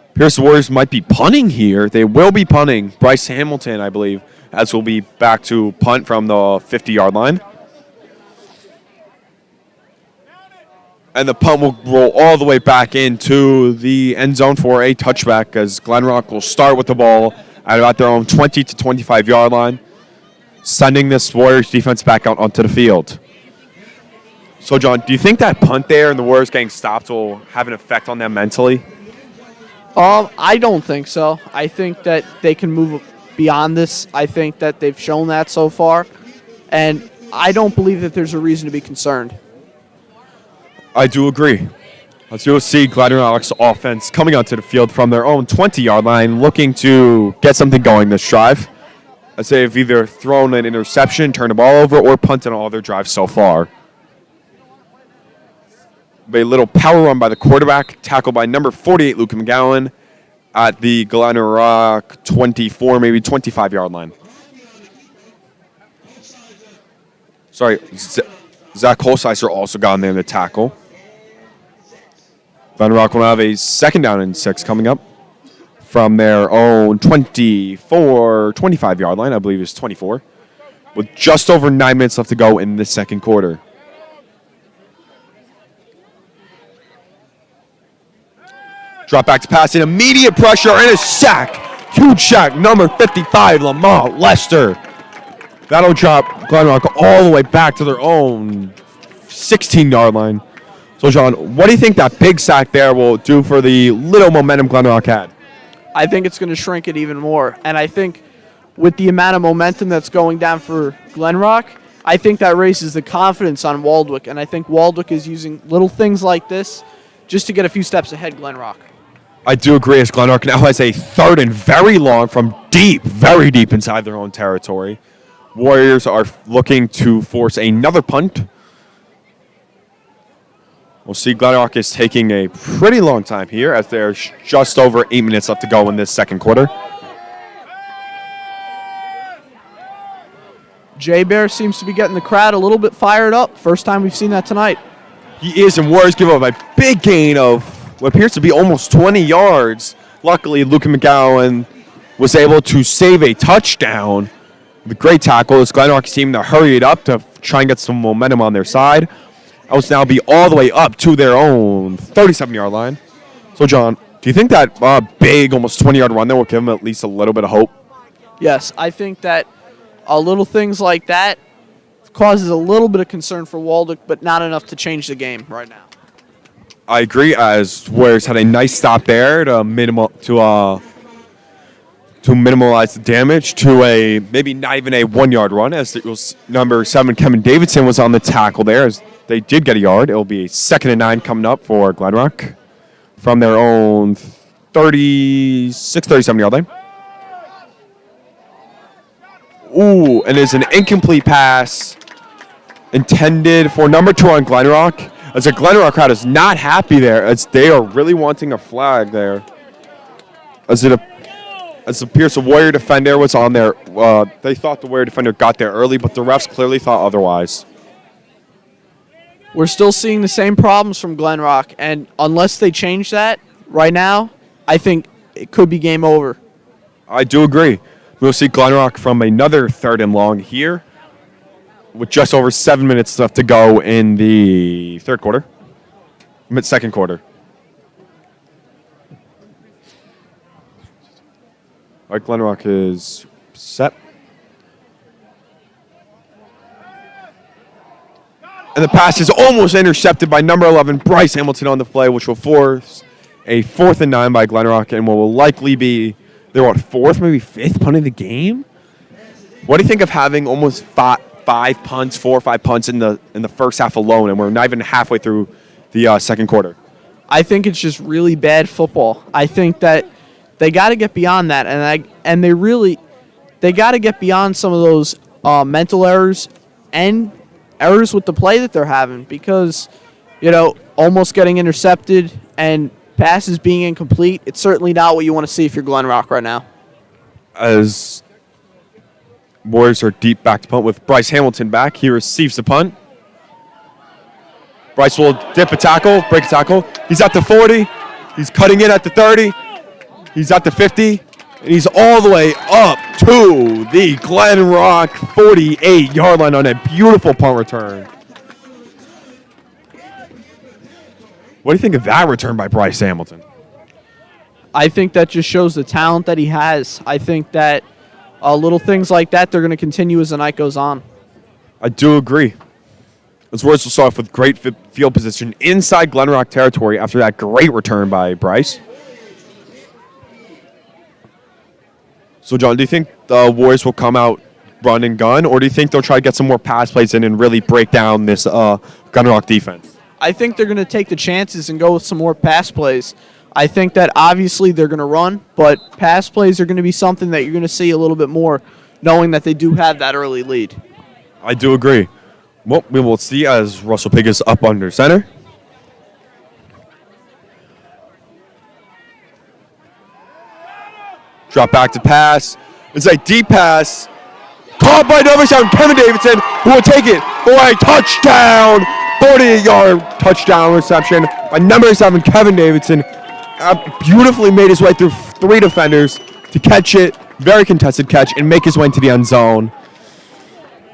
Appears the Warriors might be punting here. They will be punting. Bryce Hamilton, I believe, as will be back to punt from the 50-yard line. And the punt will roll all the way back into the end zone for a touchback as Glen Rock will start with the ball at about their own 20 to 25-yard line, sending this Warriors defense back out onto the field. So, John, do you think that punt there and the Warriors getting stopped will have an effect on them mentally? I don't think so. I think that they can move beyond this. I think that they've shown that so far. And I don't believe that there's a reason to be concerned. I do agree. As you'll see, Glen Rock's offense coming onto the field from their own 20-yard line, looking to get something going this drive. As they've either thrown an interception, turned the ball over, or punted on all their drives so far. A little power run by the quarterback, tackled by number 48, Luke McGowan, at the Glen Rock 24, maybe 25-yard line. Sorry, Zach Holsizer also got in there to tackle. Glen Rock will have a 2nd down and 6 coming up from their own 25-yard line, I believe it's 24, with just over 9 minutes left to go in the second quarter. Drop back to pass, and immediate pressure, and a sack. Huge sack, number 55, Lamont Lester. That'll drop Glen Rock all the way back to their own 16-yard line. So, John, what do you think that big sack there will do for the little momentum Glen Rock had? I think it's going to shrink it even more. And I think with the amount of momentum that's going down for Glen Rock, I think that raises the confidence on Waldwick, and I think Waldwick is using little things like this just to get a few steps ahead Glen Rock. I do agree, as Glen Rock now has a third and very long from deep, very deep inside their own territory. Warriors are looking to force another punt. We'll see. Glen Rock is taking a pretty long time here, as there's just over 8 minutes left to go in this second quarter. Jay Bear seems to be getting the crowd a little bit fired up. First time we've seen that tonight. He is, and Warriors give up a big gain of what appears to be almost 20 yards. Luckily, Luke McGowan was able to save a touchdown. The great tackle. This Glen Rock team to hurry it up to try and get some momentum on their side. Else now be all the way up to their own 37-yard line. So, John, do you think that big, almost 20-yard run there will give them at least a little bit of hope? Yes, I think that little things like that causes a little bit of concern for Waldwick, but not enough to change the game right now. I agree, as Warriors had a nice stop there to minimize the damage to a maybe not even a 1-yard run, as it was number 7 Kevin Davidson was on the tackle there, as they did get a yard. It will be a 2nd and 9 coming up for Glen Rock from their own 37-yard line. Ooh, and it's an incomplete pass intended for number 2 on Glen Rock, as the Glen Rock crowd is not happy there, as they are really wanting a flag there. As it appears the Warrior defender was on there. They thought the Warrior defender got there early, but the refs clearly thought otherwise. We're still seeing the same problems from Glen Rock, and unless they change that right now, I think it could be game over. I do agree. We'll see Glen Rock from another 3rd and long here, with just over 7 minutes left to go in the second quarter. All right, Glen Rock is set. And the pass is almost intercepted by number 11, Bryce Hamilton, on the play, which will force a 4th and 9 by Glen Rock, and will likely be their 4th, maybe 5th punt of the game. What do you think of having almost 4 or 5 punts in the first half alone, and we're not even halfway through the second quarter? I think it's just really bad football. I think that they got to get beyond that, and they got to get beyond some of those mental errors and errors with the play that they're having, because almost getting intercepted and passes being incomplete, it's certainly not what you want to see if you're Glen Rock right now. As Warriors are deep back to punt with Bryce Hamilton back, he receives the punt. Bryce will break a tackle. He's at the 40. He's cutting in at the 30. He's at the 50. And he's all the way up to the Glen Rock 48-yard line on a beautiful punt return. What do you think of that return by Bryce Hamilton? I think that just shows the talent that he has. I think that little things like that, they're going to continue as the night goes on. I do agree. As Warriors will start off with great field position inside Glen Rock territory after that great return by Bryce. So, John, do you think the Warriors will come out run and gun, or do you think they'll try to get some more pass plays in and really break down this Glen Rock defense? I think they're going to take the chances and go with some more pass plays. I think that obviously they're going to run, but pass plays are going to be something that you're going to see a little bit more, knowing that they do have that early lead. I do agree. Well, we will see as Russell Pig is up under center. Drop back to pass. It's a deep pass. Caught by number 7, Kevin Davidson, who will take it for a touchdown. 48-yard touchdown reception by number 7, Kevin Davidson. Beautifully made his way through 3 defenders to catch it. Very contested catch and make his way into the end zone.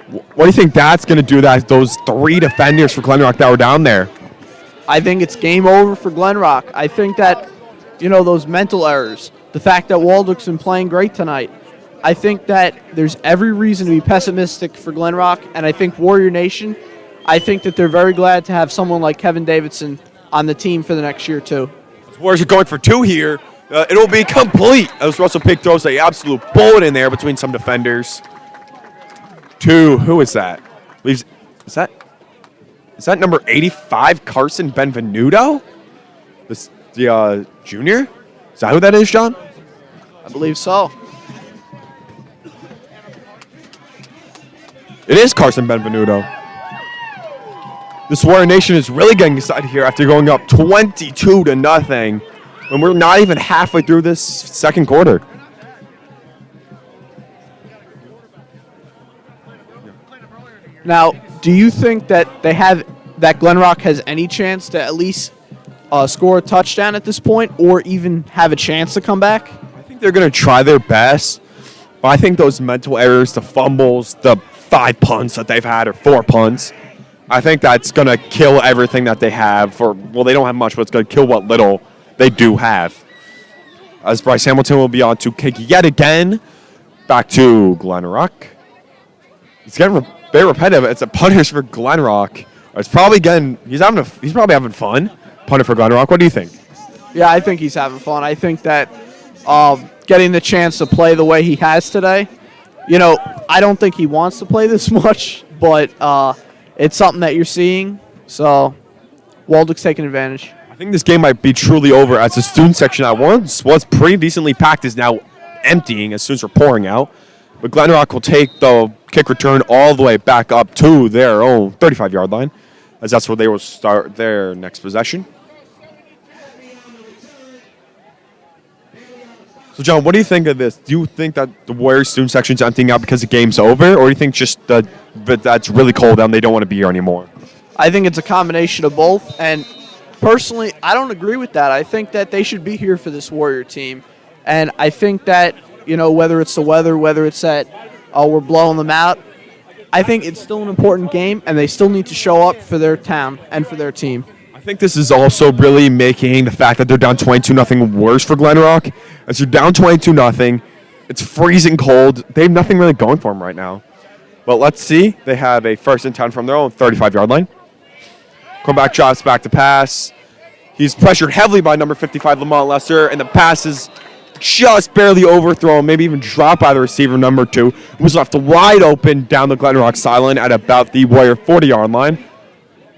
What do you think that's going to do to those 3 defenders for Glen Rock that were down there? I think it's game over for Glen Rock. I think that, those mental errors, the fact that Waldwick's been playing great tonight, I think that there's every reason to be pessimistic for Glen Rock, and I think Warrior Nation, I think that they're very glad to have someone like Kevin Davidson on the team for the next year, too. Warriors are going for 2 here. It'll be complete as Russell Pig throws an absolute bullet in there between some defenders. 2, who is that? Is that number 85, Carson Benvenuto? The junior? Is that who that is, John? I believe so. It is Carson Benvenuto. This Warrior Nation is really getting excited here after going up 22-0, when we're not even halfway through this second quarter. Now, do you think that Glen Rock has any chance to at least score a touchdown at this point, or even have a chance to come back? I think they're going to try their best, but I think those mental errors, the fumbles, the 5 punts that they've had, or 4 punts, I think that's going to kill everything that they have. They don't have much, but it's going to kill what little they do have. As Bryce Hamilton will be on to kick yet again, back to Glen Rock. He's getting very repetitive. It's a punish for Glen Rock. It's probably he's probably having fun. Punter for Glen Rock. What do you think? Yeah, I think he's having fun. I think that getting the chance to play the way he has today, I don't think he wants to play this much, but it's something that you're seeing. So Waldwick's taking advantage. I think this game might be truly over as the student section that once was pretty decently packed is now emptying as students are pouring out. But Glen Rock will take the kick return all the way back up to their own 35-yard line, as that's where they will start their next possession. So, John, what do you think of this? Do you think that the Warriors student section is emptying out because the game's over, or do you think just that that's really cold and they don't want to be here anymore? I think it's a combination of both, and personally, I don't agree with that. I think that they should be here for this Warrior team, and I think that, whether it's the weather, whether it's that we're blowing them out, I think it's still an important game, and they still need to show up for their town and for their team. I think this is also really making the fact that they're down 22-0 worse for Glen Rock. As they're down 22-0, it's freezing cold. They have nothing really going for them right now. But let's see. They have a first and 10 from their own 35-yard line. Quarterback drops back to pass. He's pressured heavily by number 55, Lamont Lester, and the pass is just barely overthrown, maybe even dropped by the receiver, number 2, who was left wide open down the Glen Rock sideline at about the Warrior 40-yard line.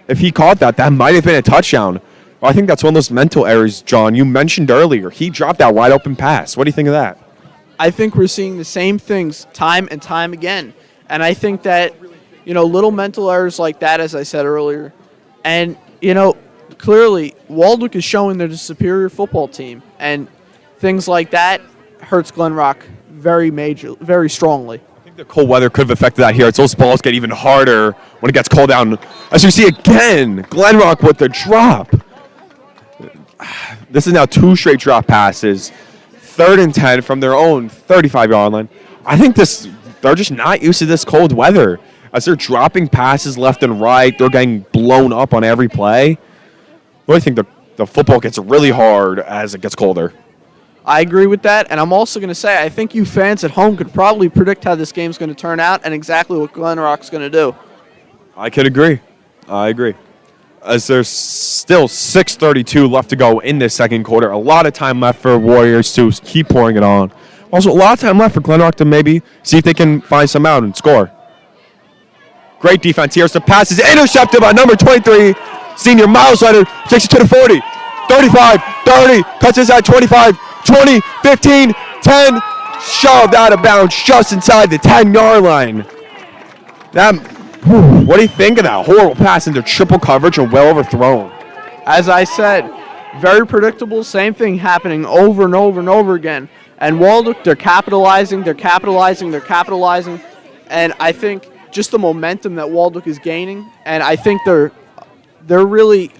If he caught that might have been a touchdown. Well, I think that's one of those mental errors, John, you mentioned earlier. He dropped that wide open pass. What do you think of that? I think we're seeing the same things time and time again. And I think that, little mental errors like that, as I said earlier, and, clearly Waldwick is showing they're the superior football team. And things like that hurts Glen Rock very strongly. I think the cold weather could have affected that here. It's those balls get even harder when it gets cold down. As you see again, Glen Rock with the drop. This is now 2 straight drop passes. 3rd and 10 from their own 35-yard line. I think they're just not used to this cold weather. As they're dropping passes left and right, they're getting blown up on every play. But I think the football gets really hard as it gets colder. I agree with that, and I'm also going to say I think you fans at home could probably predict how this game's going to turn out and exactly what Glen Rock's going to do. I could agree. I agree. As there's still 6:32 left to go in this second quarter. A lot of time left for Warriors to keep pouring it on. Also, a lot of time left for Glen Rock to maybe see if they can find some out and score. Great defense here. So the pass is intercepted by number 23, senior Miles Leonard. Takes it to the 40, 35, 30, cuts inside 25, 20, 15, 10. Shoved out of bounds just inside the 10-yard line. What do you think of that? Horrible pass into triple coverage and well overthrown. As I said, very predictable. Same thing happening over and over and over again. And Waldwick, they're capitalizing. And I think just the momentum that Waldwick is gaining, and I think they're really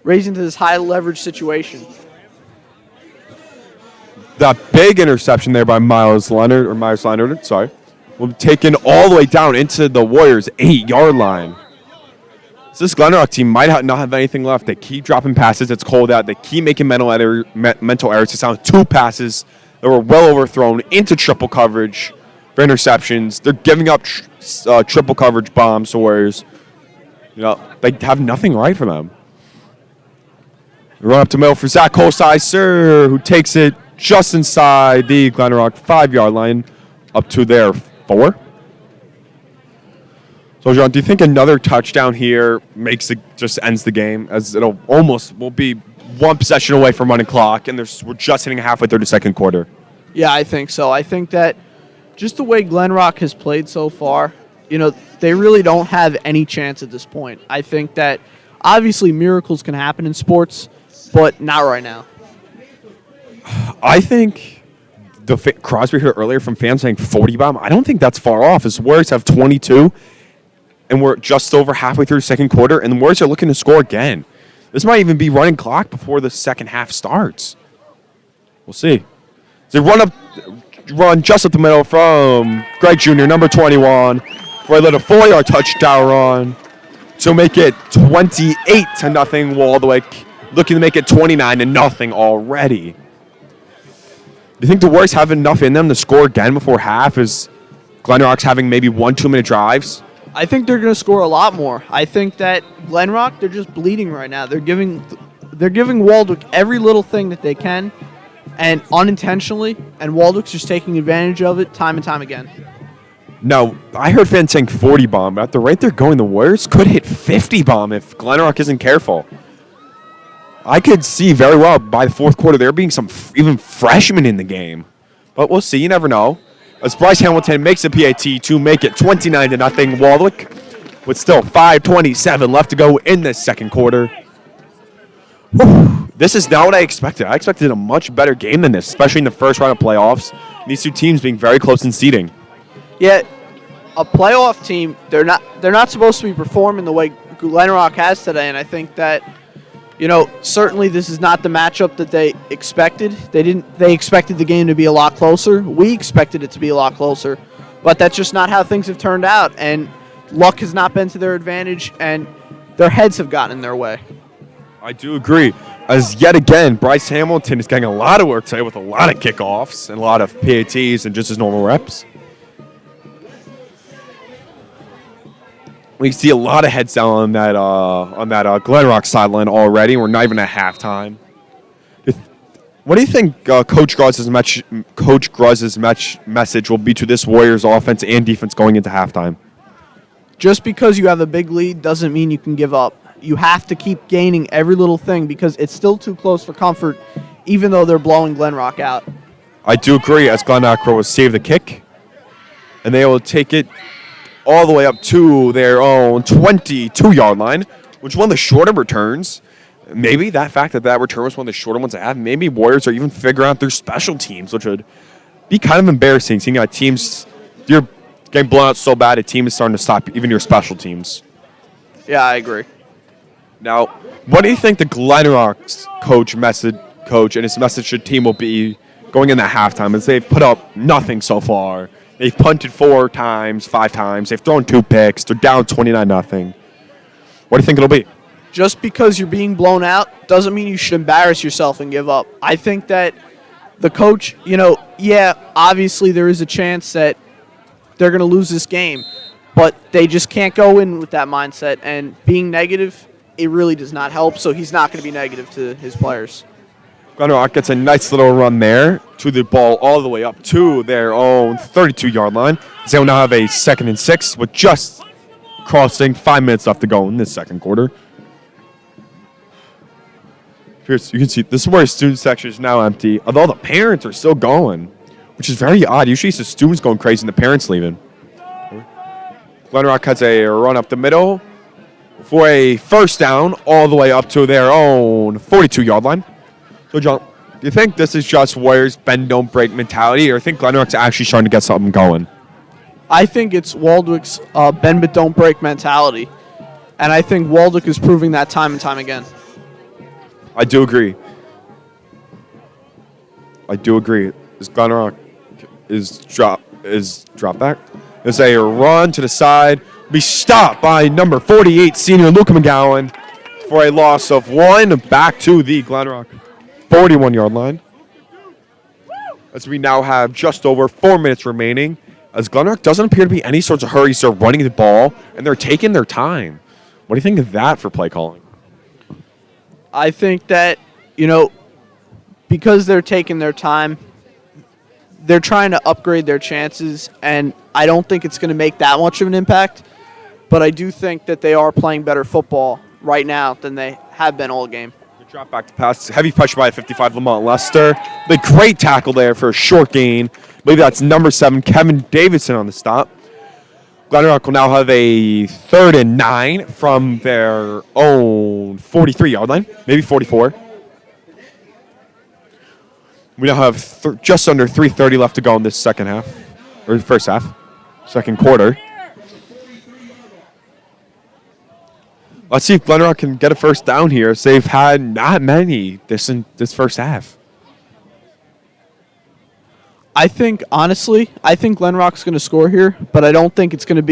raising to this high leverage situation. That big interception there by Myers Leonard, will be taken all the way down into the Warriors' 8-yard line. So this Glen Rock team might not have anything left. They keep dropping passes. It's cold out. They keep making mental errors. It sounds 2 passes that were well overthrown into triple coverage for interceptions. They're giving up triple coverage bombs to Warriors. They have nothing right for them. Run up to middle for Zach Holsizer, who takes it just inside the Glen Rock 5-yard line up to their 4. So, John, do you think another touchdown here just ends the game, as will be one possession away from running clock, and we're just hitting halfway through the second quarter? Yeah, I think so. I think that just the way Glen Rock has played so far, they really don't have any chance at this point. I think that obviously miracles can happen in sports, but not right now. I think Crosby heard earlier from fans saying 40 bomb. I don't think that's far off. As Warriors have 22, and we're just over halfway through the second quarter, and the Warriors are looking to score again. This might even be running clock before the second half starts. We'll see. They run just up the middle from Greg Jr., number 21, for a little 4-yard touchdown run to make it 28-0. Waldwick looking to make it 29-0 already. Do you think the Warriors have enough in them to score again before half? Is Glen Rock's having maybe 1 2-minute drives? I think they're going to score a lot more. I think that Glen Rock, they're just bleeding right now. They're giving Waldwick every little thing that they can, and unintentionally, and Waldwick's just taking advantage of it time and time again. No, I heard fans saying 40 bomb, but at the rate they're going, the Warriors could hit 50 bomb if Glen Rock isn't careful. I could see very well by the fourth quarter there being some even freshmen in the game. But we'll see. You never know. As Bryce Hamilton makes a PAT to make it 29-0 Waldwick, with still 5:27 left to go in this second quarter. Whew. This is not what I expected. I expected a much better game than this, especially in the first round of playoffs. These two teams being very close in seeding. Yeah, a playoff team, they're not supposed to be performing the way Glen Rock has today, and I think that certainly this is not the matchup that they expected. They expected the game to be a lot closer. We expected it to be a lot closer, but that's just not how things have turned out, and luck has not been to their advantage, and their heads have gotten in their way. I do agree. As yet again, Bryce Hamilton is getting a lot of work today with a lot of kickoffs and a lot of PATs and just his normal reps. We see a lot of heads down on that Glen Rock sideline already. We're not even at halftime. What do you think Coach Gruzz's message will be to this Warriors offense and defense going into halftime? Just because you have a big lead doesn't mean you can give up. You have to keep gaining every little thing because it's still too close for comfort, even though they're blowing Glen Rock out. I do agree, as Glen Rock will save the kick, and they will take it all the way up to their own 22-yard line, which is one of the shorter returns. Maybe that fact that return was one of the shorter ones I have. Maybe Warriors are even figuring out their special teams, which would be kind of embarrassing, seeing how teams, you're getting blown out so bad, a team is starting to stop even your special teams. Yeah, I agree. Now, what do you think the Glen Rock's coach and his message to the team will be going into halftime, as they've put up nothing so far? They've punted 5 times. They've thrown 2 picks. They're down 29-0. What do you think it'll be? Just because you're being blown out doesn't mean you should embarrass yourself and give up. I think that the coach, obviously there is a chance that they're going to lose this game, but they just can't go in with that mindset. And being negative, it really does not help, so he's not going to be negative to his players. Glen Rock gets a nice little run there to the ball all the way up to their own 32-yard line. They will now have a 2nd and 6 with just crossing 5 minutes left to go in this second quarter. You can see this is where student section is now empty, although the parents are still going, which is very odd. Usually it's the students going crazy and the parents leaving. Glen Rock has a run up the middle for a first down all the way up to their own 42-yard line. So, John, do you think this is just Warriors bend, don't break mentality, or do you think Glen Rock's actually starting to get something going? I think it's Waldwick's bend but don't break mentality, and I think Waldwick is proving that time and time again. I do agree. Is Glen Rock drop back? There's a run to the side. Be stopped by number 48 senior Luca McGowan for a loss of 1 back to the Glen Rock 41-yard line. As we now have just over 4 minutes remaining, as Glen Rock doesn't appear to be any sorts of hurry, so they're running the ball and they're taking their time. What do you think of that for play calling? I think that, because they're taking their time, they're trying to upgrade their chances, and I don't think it's going to make that much of an impact. but I do think that they are playing better football right now than they have been all game. Good drop back to pass. Heavy pressure by 55 Lamont Lester. The great tackle there for a short gain. I believe that's number 7, Kevin Davidson on the stop. Glen Rock will now have a 3rd and 9 from their own 43-yard line, maybe 44. We now have just under 3:30 left to go in this second half, or first half, second quarter. Let's see if Glen Rock can get a first down here, as they've had not many this first half. I think, honestly, Glen Rock's going to score here, but I don't think it's not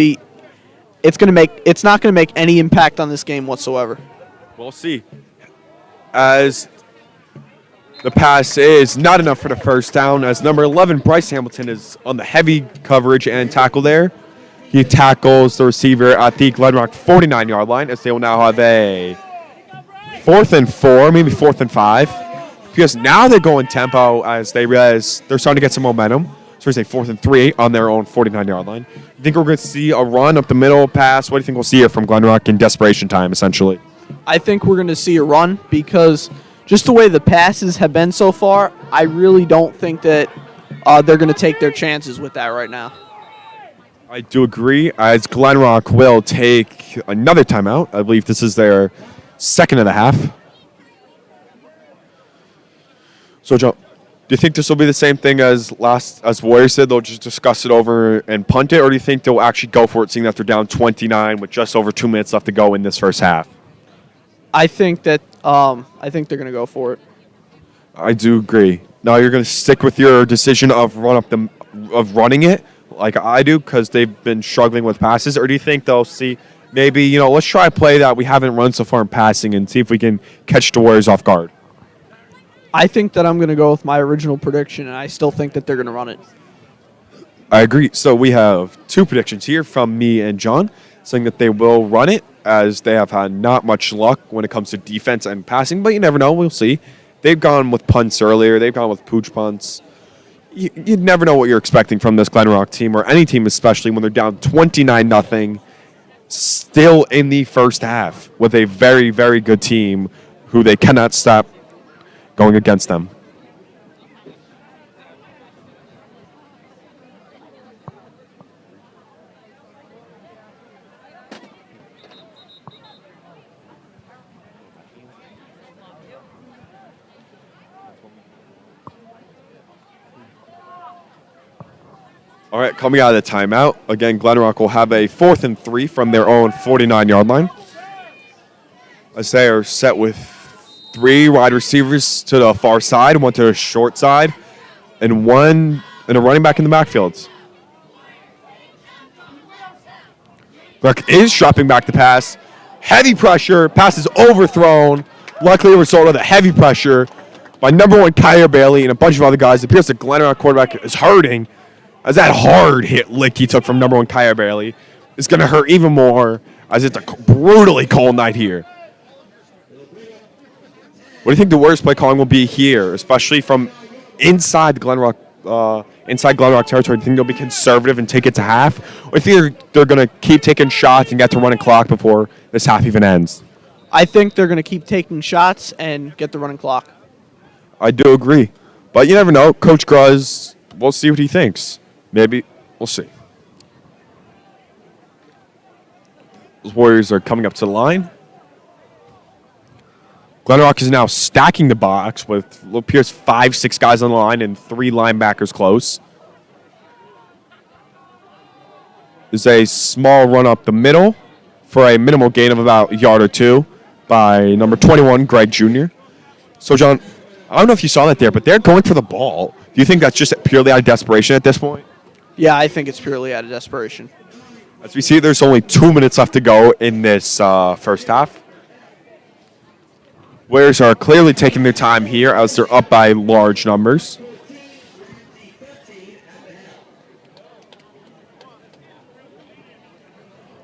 going to make any impact on this game whatsoever. We'll see. As the pass is not enough for the first down, as number 11, Bryce Hamilton, is on the heavy coverage and tackle there. He tackles the receiver at the Glen Rock 49-yard line, as they will now have a 4th and 4, maybe 4th and 5. Because now they're going tempo as they realize they're starting to get some momentum. So it's a 4th and 3 on their own 49-yard line. You think we're going to see a run up the middle pass? What do you think we'll see here from Glen Rock in desperation time, essentially? I think we're going to see a run because just the way the passes have been so far, I really don't think that they're going to take their chances with that right now. I do agree, as Glen Rock will take another timeout. I believe this is their second of the half. So, John, do you think this will be the same thing as Warriors did? They'll just discuss it over and punt it, or do you think they'll actually go for it, seeing that they're down 29 with just over 2 minutes left to go in this first half? I think they're going to go for it. I do agree. Now you're going to stick with your decision of running it like I do because they've been struggling with passes, or do you think they'll see maybe let's try a play that we haven't run so far in passing and see if we can catch the Warriors off guard? I think that I'm going to go with my original prediction, and I still think that they're going to run it. I agree. So we have 2 predictions here from me and John, saying that they will run it, as they have had not much luck when it comes to defense and passing, but you never know. We'll see. They've gone with punts earlier. They've gone with pooch punts. You never know what you're expecting from this Glen Rock team, or any team, especially when they're down 29-0, still in the first half with a very, very good team who they cannot stop going against them. All right, coming out of the timeout, again, Glen Rock will have a 4th and 3 from their own 49-yard line, as they are set with 3 wide receivers to the far side, 1 to the short side, and 1 and a running back in the backfield. Rock is dropping back the pass. Heavy pressure. Pass is overthrown. Luckily, a result of the heavy pressure by number 1, Kyler Bailey, and a bunch of other guys. It appears the Glen Rock quarterback is hurting, as that hard hit lick he took from number 1, Kyler Bailey is going to hurt even more, as it's a brutally cold night here. What do you think the Warriors play calling will be here, especially from inside Glen Rock territory? Do you think they'll be conservative and take it to half? Or do you think they're going to keep taking shots and get to running clock before this half even ends? I think they're going to keep taking shots and get the running clock. I do agree. But you never know. Coach Gruz, we'll see what he thinks. Maybe. We'll see. The Warriors are coming up to the line. Glen Rock is now stacking the box with, it appears, 5-6 guys on the line and 3 linebackers close. There's a small run up the middle for a minimal gain of about a yard or 2 by number 21, Greg Jr. So, John, I don't know if you saw that there, but they're going for the ball. Do you think that's just purely out of desperation at this point? Yeah, I think it's purely out of desperation. As we see, there's only 2 minutes left to go in this first half. Warriors are clearly taking their time here as they're up by large numbers.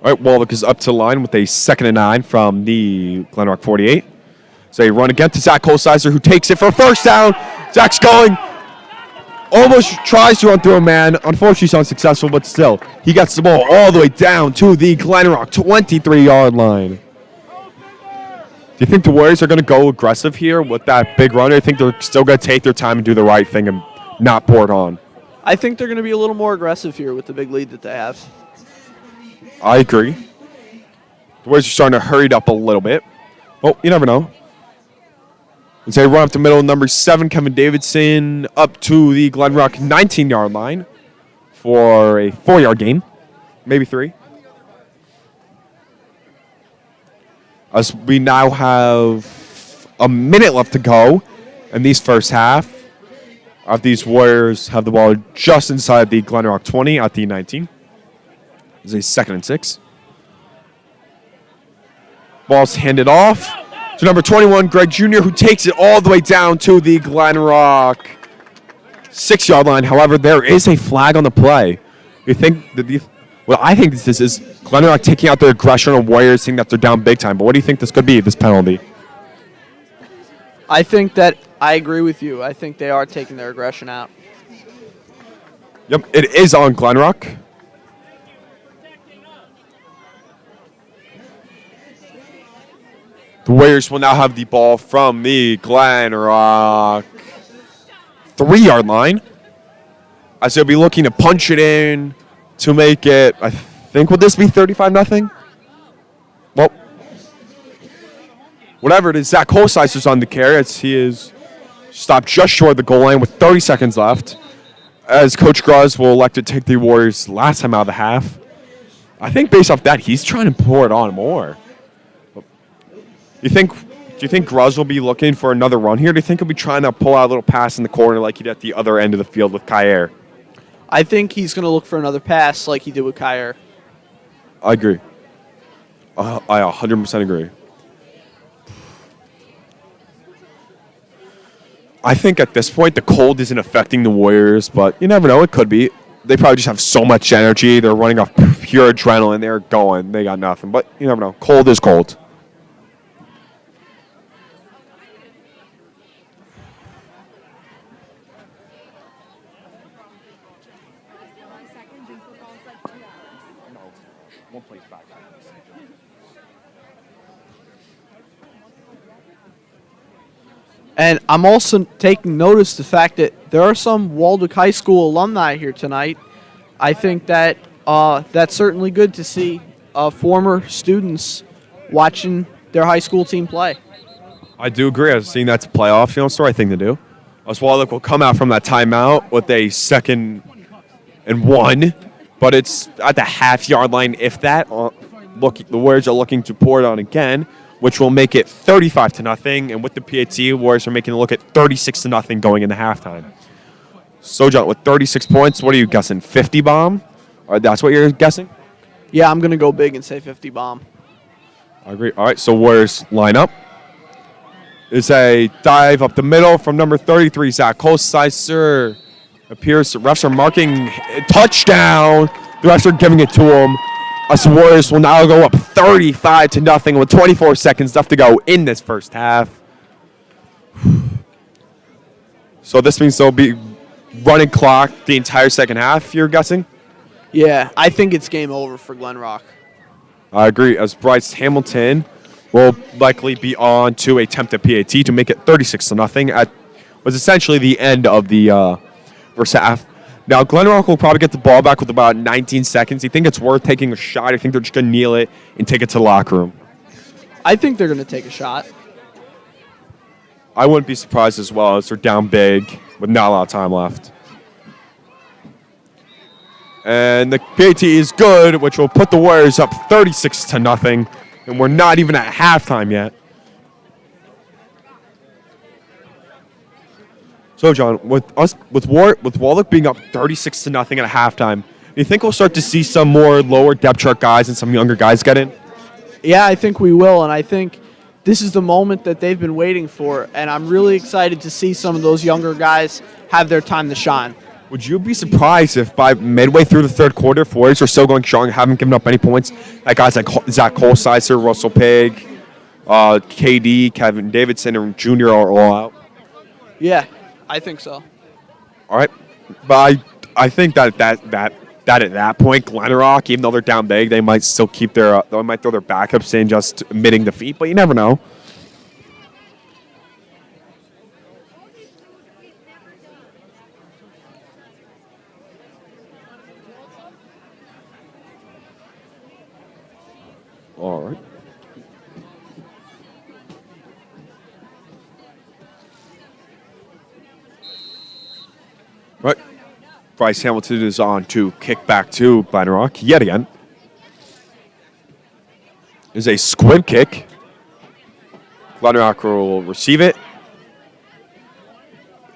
All right, Waldwick is up to the line with a 2nd and 9 from the Glen Rock 48. So a run again to Zach Holsizer, who takes it for a first down. Zach's going. almost tries to run through a man. Unfortunately, he's unsuccessful, but still, he gets the ball all the way down to the Glen Rock 23-yard line. Do you think the Warriors are going to go aggressive here with that big run, or do you think they're still going to take their time and do the right thing and not pour it on? I think they're going to be a little more aggressive here with the big lead that they have. I agree. The Warriors are starting to hurry it up a little bit. Well, you never know. As they run up the middle, number 7, Kevin Davidson, up to the Glen Rock 19-yard line for a 4-yard gain, maybe 3. As we now have a minute left to go in these first half. These Warriors have the ball just inside the Glen Rock 20 at the 19. It's a 2nd and 6. Ball's handed off to number 21, Greg Jr., who takes it all the way down to the Glen Rock 6-yard line. However, there is a flag on the play. You think that I think this is Glen Rock taking out their aggression on Warriors, saying that they're down big time. But what do you think this could be, this penalty? I think that I agree with you. I think they are taking their aggression out. Yep, it is on Glen Rock. The Warriors will now have the ball from the Glen Rock 3-yard line, as they'll be looking to punch it in to make it, I think, would this be 35-0? Well, whatever it is, Zach Holsiser's on the carry as he is stopped just short of the goal line with 30 seconds left, as Coach Gruz will elect to take the Warriors last time out of the half. I think based off that, he's trying to pour it on more. Do you think Gruz will be looking for another run here? Do you think he'll be trying to pull out a little pass in the corner like he did at the other end of the field with Kyer? I think he's going to look for another pass like he did with Kyer. I agree. I 100% agree. I think at this point the cold isn't affecting the Warriors, but you never know. It could be. They probably just have so much energy. They're running off pure adrenaline. They're going. They got nothing. But you never know. Cold is cold. And I'm also taking notice of the fact that there are some Waldwick High School alumni here tonight. I think that that's certainly good to see former students watching their high school team play. I do agree. I've seen that's a playoff, it's the right thing to do. Waldwick will come out from that timeout with a 2nd and 1, but it's at the half-yard line, if that. The Warriors are looking to pour it on again, which will make it 35-0, and with the PAT, Warriors are making it look at 36-0 going into halftime. So, John, with 36 points, what are you guessing? 50 bomb? Or that's what you're guessing? Yeah, I'm going to go big and say 50 bomb. I agree. All right, so Warriors line up. It's a dive up the middle from number 33, Zach Holsiser. Appears the refs are marking touchdown. The refs are giving it to him. Us Warriors will now go up 35-0 with 24 seconds left to go in this first half. So this means there'll be running clock the entire second half, you're guessing? Yeah, I think it's game over for Glen Rock. I agree, as Bryce Hamilton will likely be on to attempt a PAT to make it 36-0 at was essentially the end of the first half. Now, Glen Rock will probably get the ball back with about 19 seconds. You think it's worth taking a shot? I think they're just going to kneel it and take it to the locker room. I think they're going to take a shot. I wouldn't be surprised as well, as they're down big with not a lot of time left. And the PAT is good, which will put the Warriors up 36-0, and we're not even at halftime yet. So, John, with Waldwick being up 36-0 at halftime, do you think we'll start to see some more lower depth chart guys and some younger guys get in? Yeah, I think we will, and I think this is the moment that they've been waiting for, and I'm really excited to see some of those younger guys have their time to shine. Would you be surprised if by midway through the third quarter, if Warriors are still going strong, haven't given up any points, that guys like Zach Holsiser, Russell Pig, KD, Kevin Davidson, and Jr. are all out? Yeah, I think so. All right. But I think that at that point, Glen Rock, even though they're down big, they might still keep their they might throw their backups in, just admitting defeat. But you never know. All right. Right. Bryce Hamilton is on to kick back to Glen Rock yet again. Is a squib kick. Glen Rock will receive it.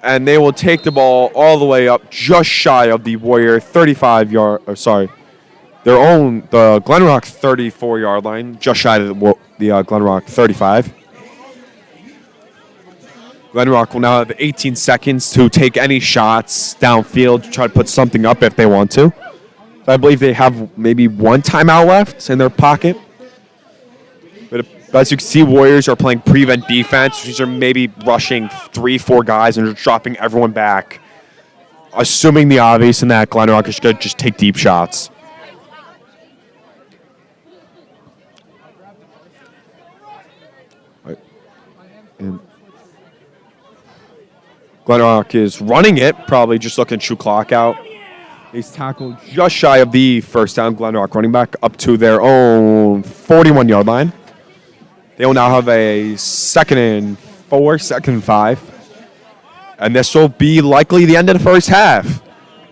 And they will take the ball all the way up just shy of the Warrior 35-yard, or sorry, the Glen Rock 34-yard line, just shy of the Glen Rock 35. Glen Rock will now have 18 seconds to take any shots downfield to try to put something up if they want to. I believe they have maybe one timeout left in their pocket. But as you can see, Warriors are playing prevent defense. These are maybe rushing 3-4 guys and just dropping everyone back, assuming the obvious in that Glen Rock is going to just take deep shots. And Glen Rock is running it, probably just looking to shoot clock out. He's tackled just shy of the first down. Glen Rock running back up to their own 41-yard line. They will now have a 2nd and 4, 2nd and 5. And this will be likely the end of the first half.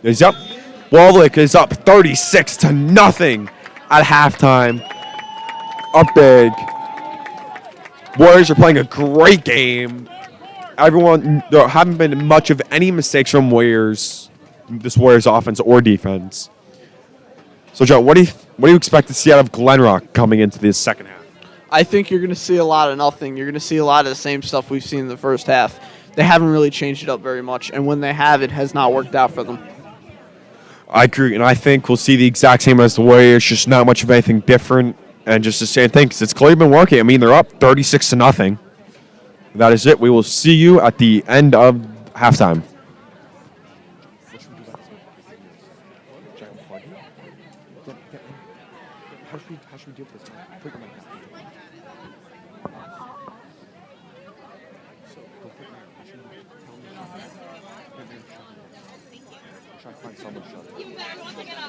Is up. Waldwick is up 36-0 at halftime. Up big. Warriors are playing a great game. There haven't been much of any mistakes from this Warriors offense or defense. So, Joe, what do you expect to see out of Glen Rock coming into this second half? I think you're going to see a lot of nothing. You're going to see a lot of the same stuff we've seen in the first half. They haven't really changed it up very much, and when they have, it has not worked out for them. I agree, and I think we'll see the exact same as the Warriors, just not much of anything different, and just the same thing, because it's clearly been working. I mean, they're up 36-0. That is it. We will see you at the end of halftime. How should we deal with this? Put your mic down. So, don't put your mic. I should tell me to try to find someone to shut it. You better not pick it up.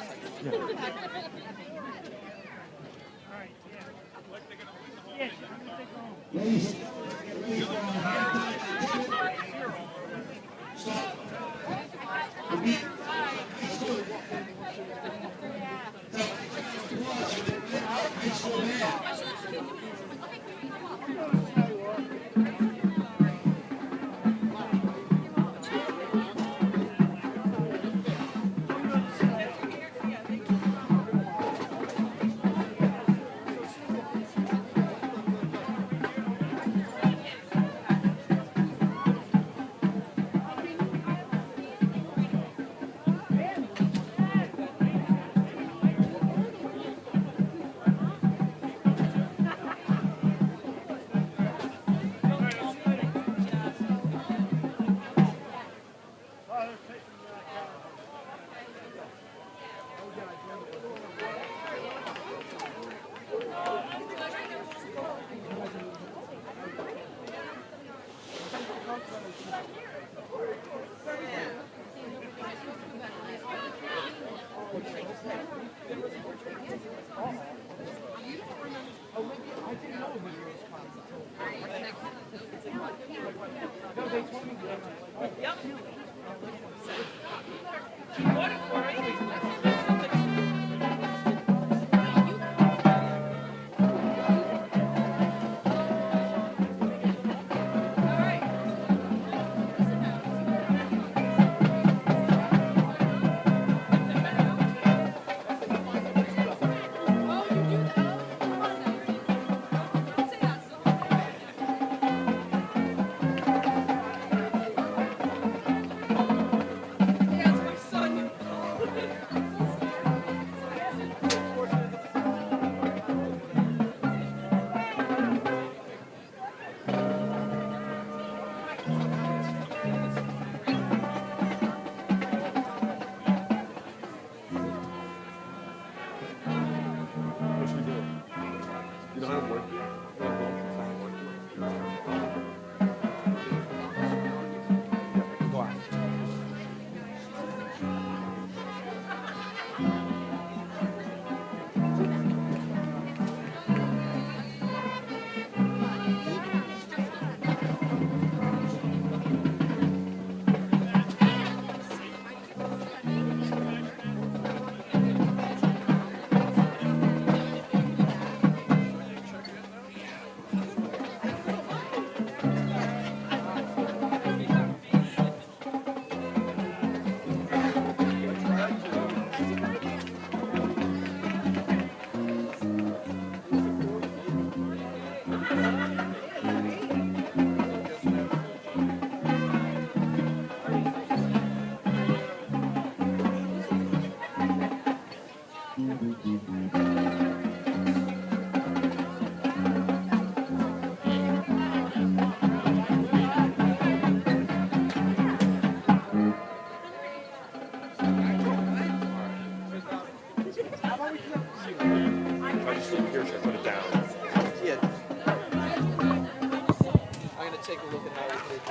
take a look at how we did.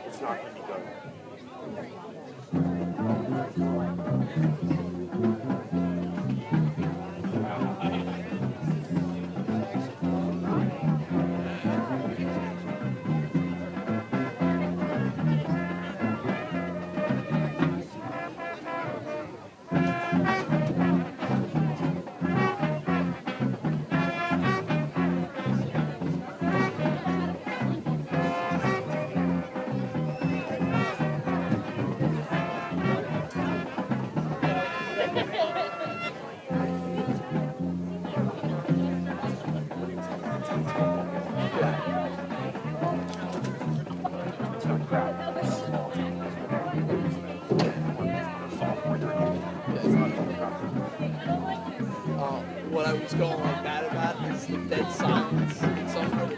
It's not going to be good. What I was going like bad about is the dead silence in some of it.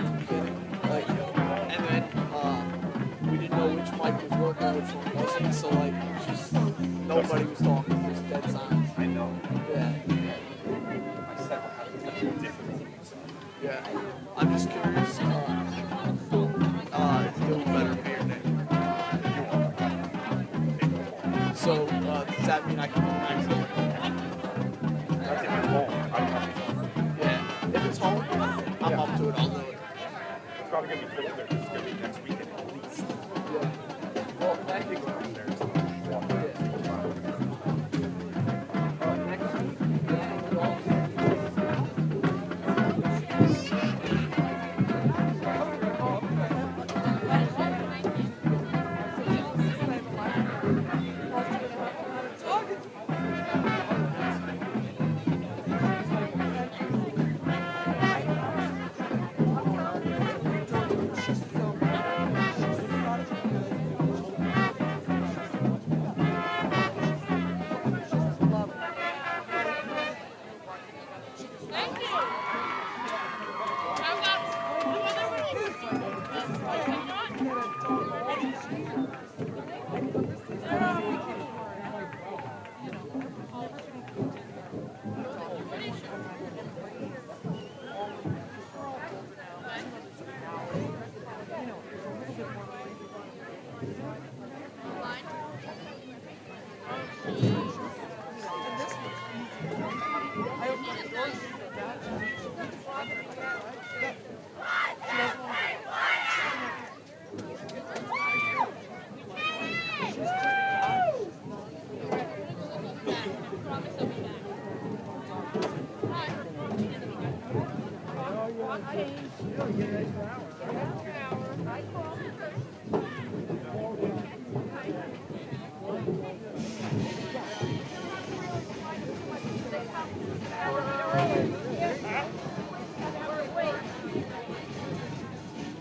Like, and then we didn't know which mic was working, which one wasn't. So like, just nobody was talking. Just dead silence. I know. Yeah. Yeah. I'm just curious. If it was better here now. So does that mean I can go back to it? That's if it's home. Yeah. If it's home, I'm up to it. I'll do it. It's probably going to be colder. It's going to be next weekend at least. Yeah. Well, thank you.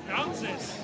Bounces.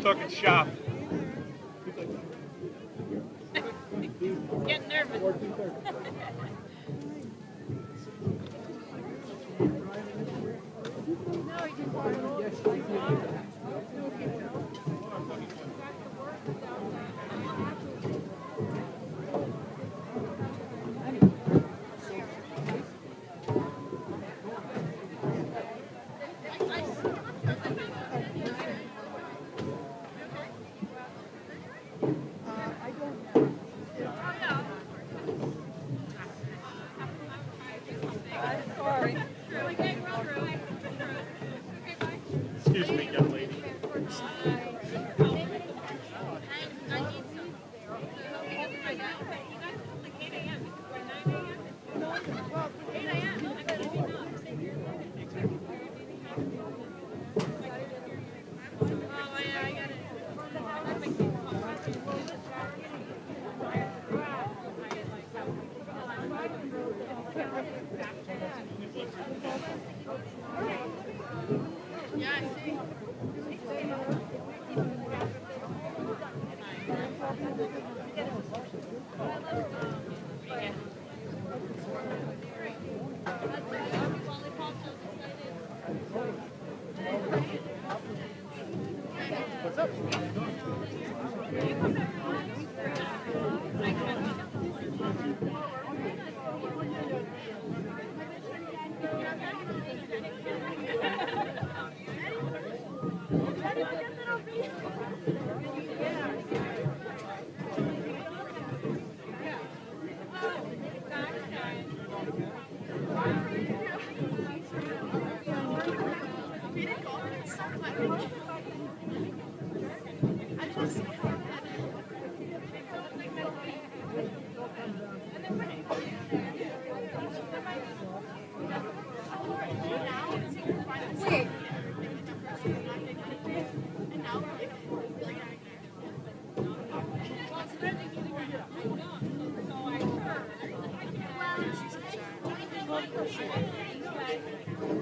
Talking shop. Getting nervous. Excuse me, young lady.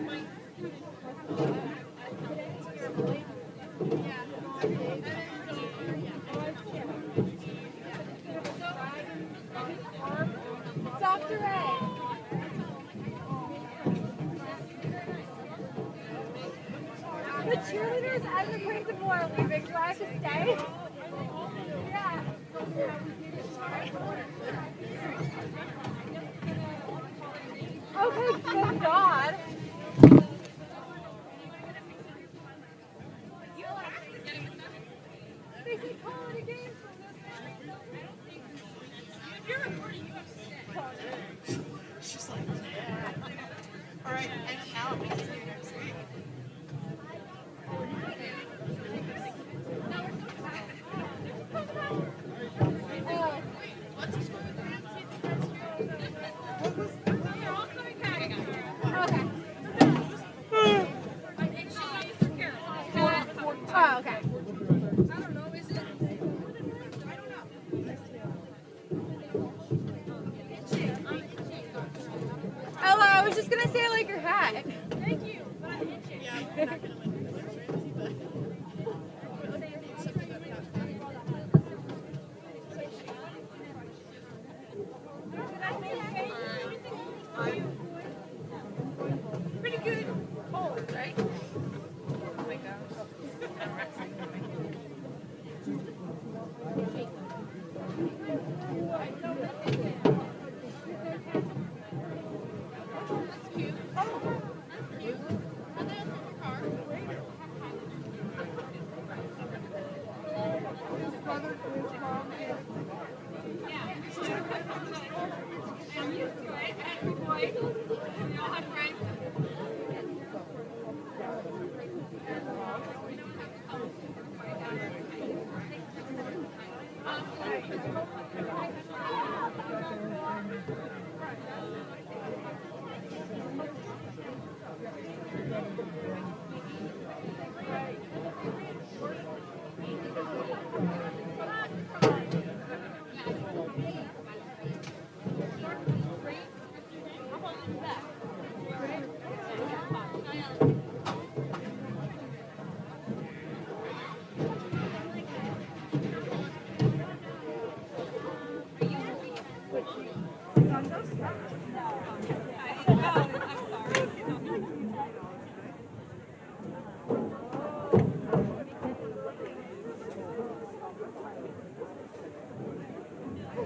Wait. Dr. A. The cheerleaders and the principal are leaving. Do I have to stay? Yeah. Okay, thank God. They keep calling a game for She's like, yeah. All right, and now we see you next week. Oh, okay. Oh, I was just gonna say, like, Yeah, we're not gonna win the fantasy, but pretty good. Cold, right? Oh my gosh. That's cute. That's cute. And there's your car. I'm used to it. Every boy. We all have friends.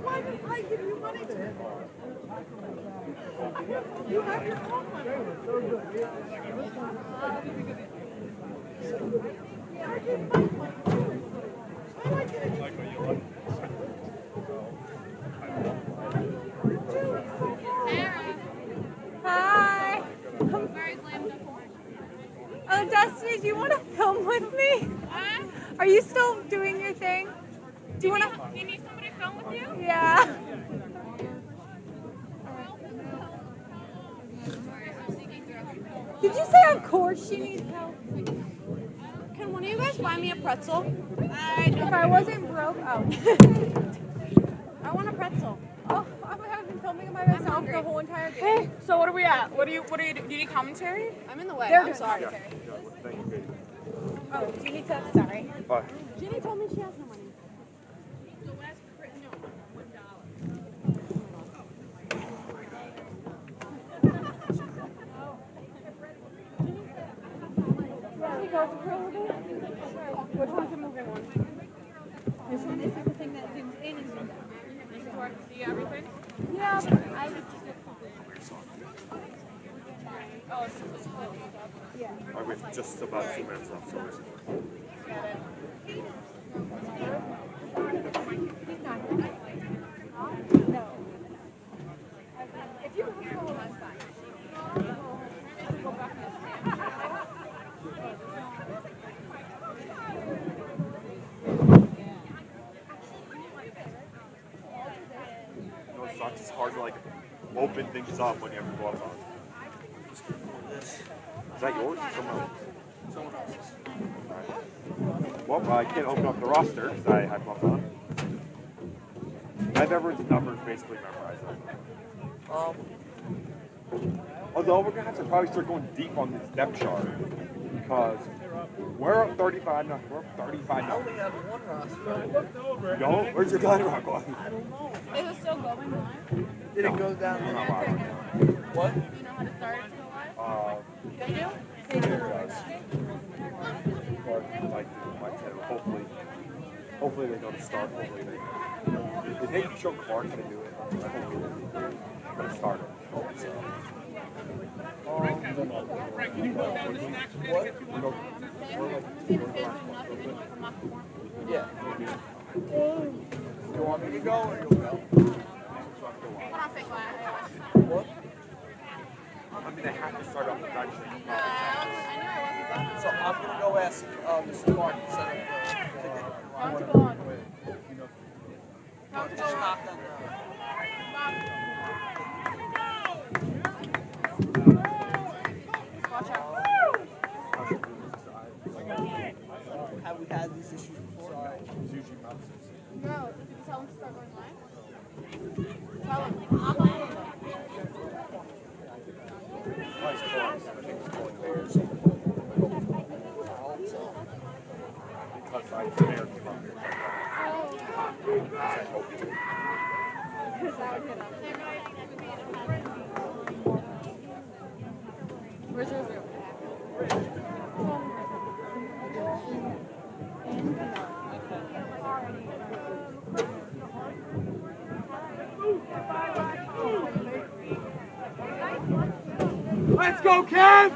Why did I give you money to him? You have your own money. I didn't like money. I like it. Hi. Oh, Destiny, do you want to film with me? Are you still doing your thing? Do you want to? You need somebody to film with you? Yeah. Did you say of course she needs help? Can one of you guys buy me a pretzel? If I wasn't broke, oh. I want a pretzel. Oh, I've been filming by myself the whole entire day. Hey, so what are we at? What do you do? Do you need commentary? I'm in the way. They're I'm doing sorry. commentary. Oh, do you need to? Sorry. Bye. Ginny told me she has no money. Which one's the moving one? This one, this is the thing that zooms in and zooms out. So I can see everything? Yeah, I Oh, it's just split. yeah. All right, just about 2 minutes left. So He's not here. No. If you have a phone, that's fine. Go back and it sucks. It's hard to like open things up when you have your gloves on. Is that yours or someone else's? Alright. Well, I can't open up the roster because I have gloves on. I have everyone's numbers basically memorized. Although we're gonna have to probably start going deep on this depth chart because we're up 35 now. We're up 35 now. have one roster. No, where's your Glen Rock one? Is it still going live? Did it go down? We're not live. What? Do you know how to start it to go live? It You do? does. But like hopefully they know to start. Hopefully they. Did they show Clark how to do it? I hope he did. I'm gonna start it. So. Yeah. You want me to go or you'll go? Hold on, fake live. What? I mean, they have to start off the bench. I knew I wasn't going. So I'm gonna go ask Mr. Clark to set up the ticket. Time to go on. Just knock on Watch out. Have we had these issues before? No, did you tell him to start going live? Tell him. I'll help him. Where's your room? Let's go, Kev!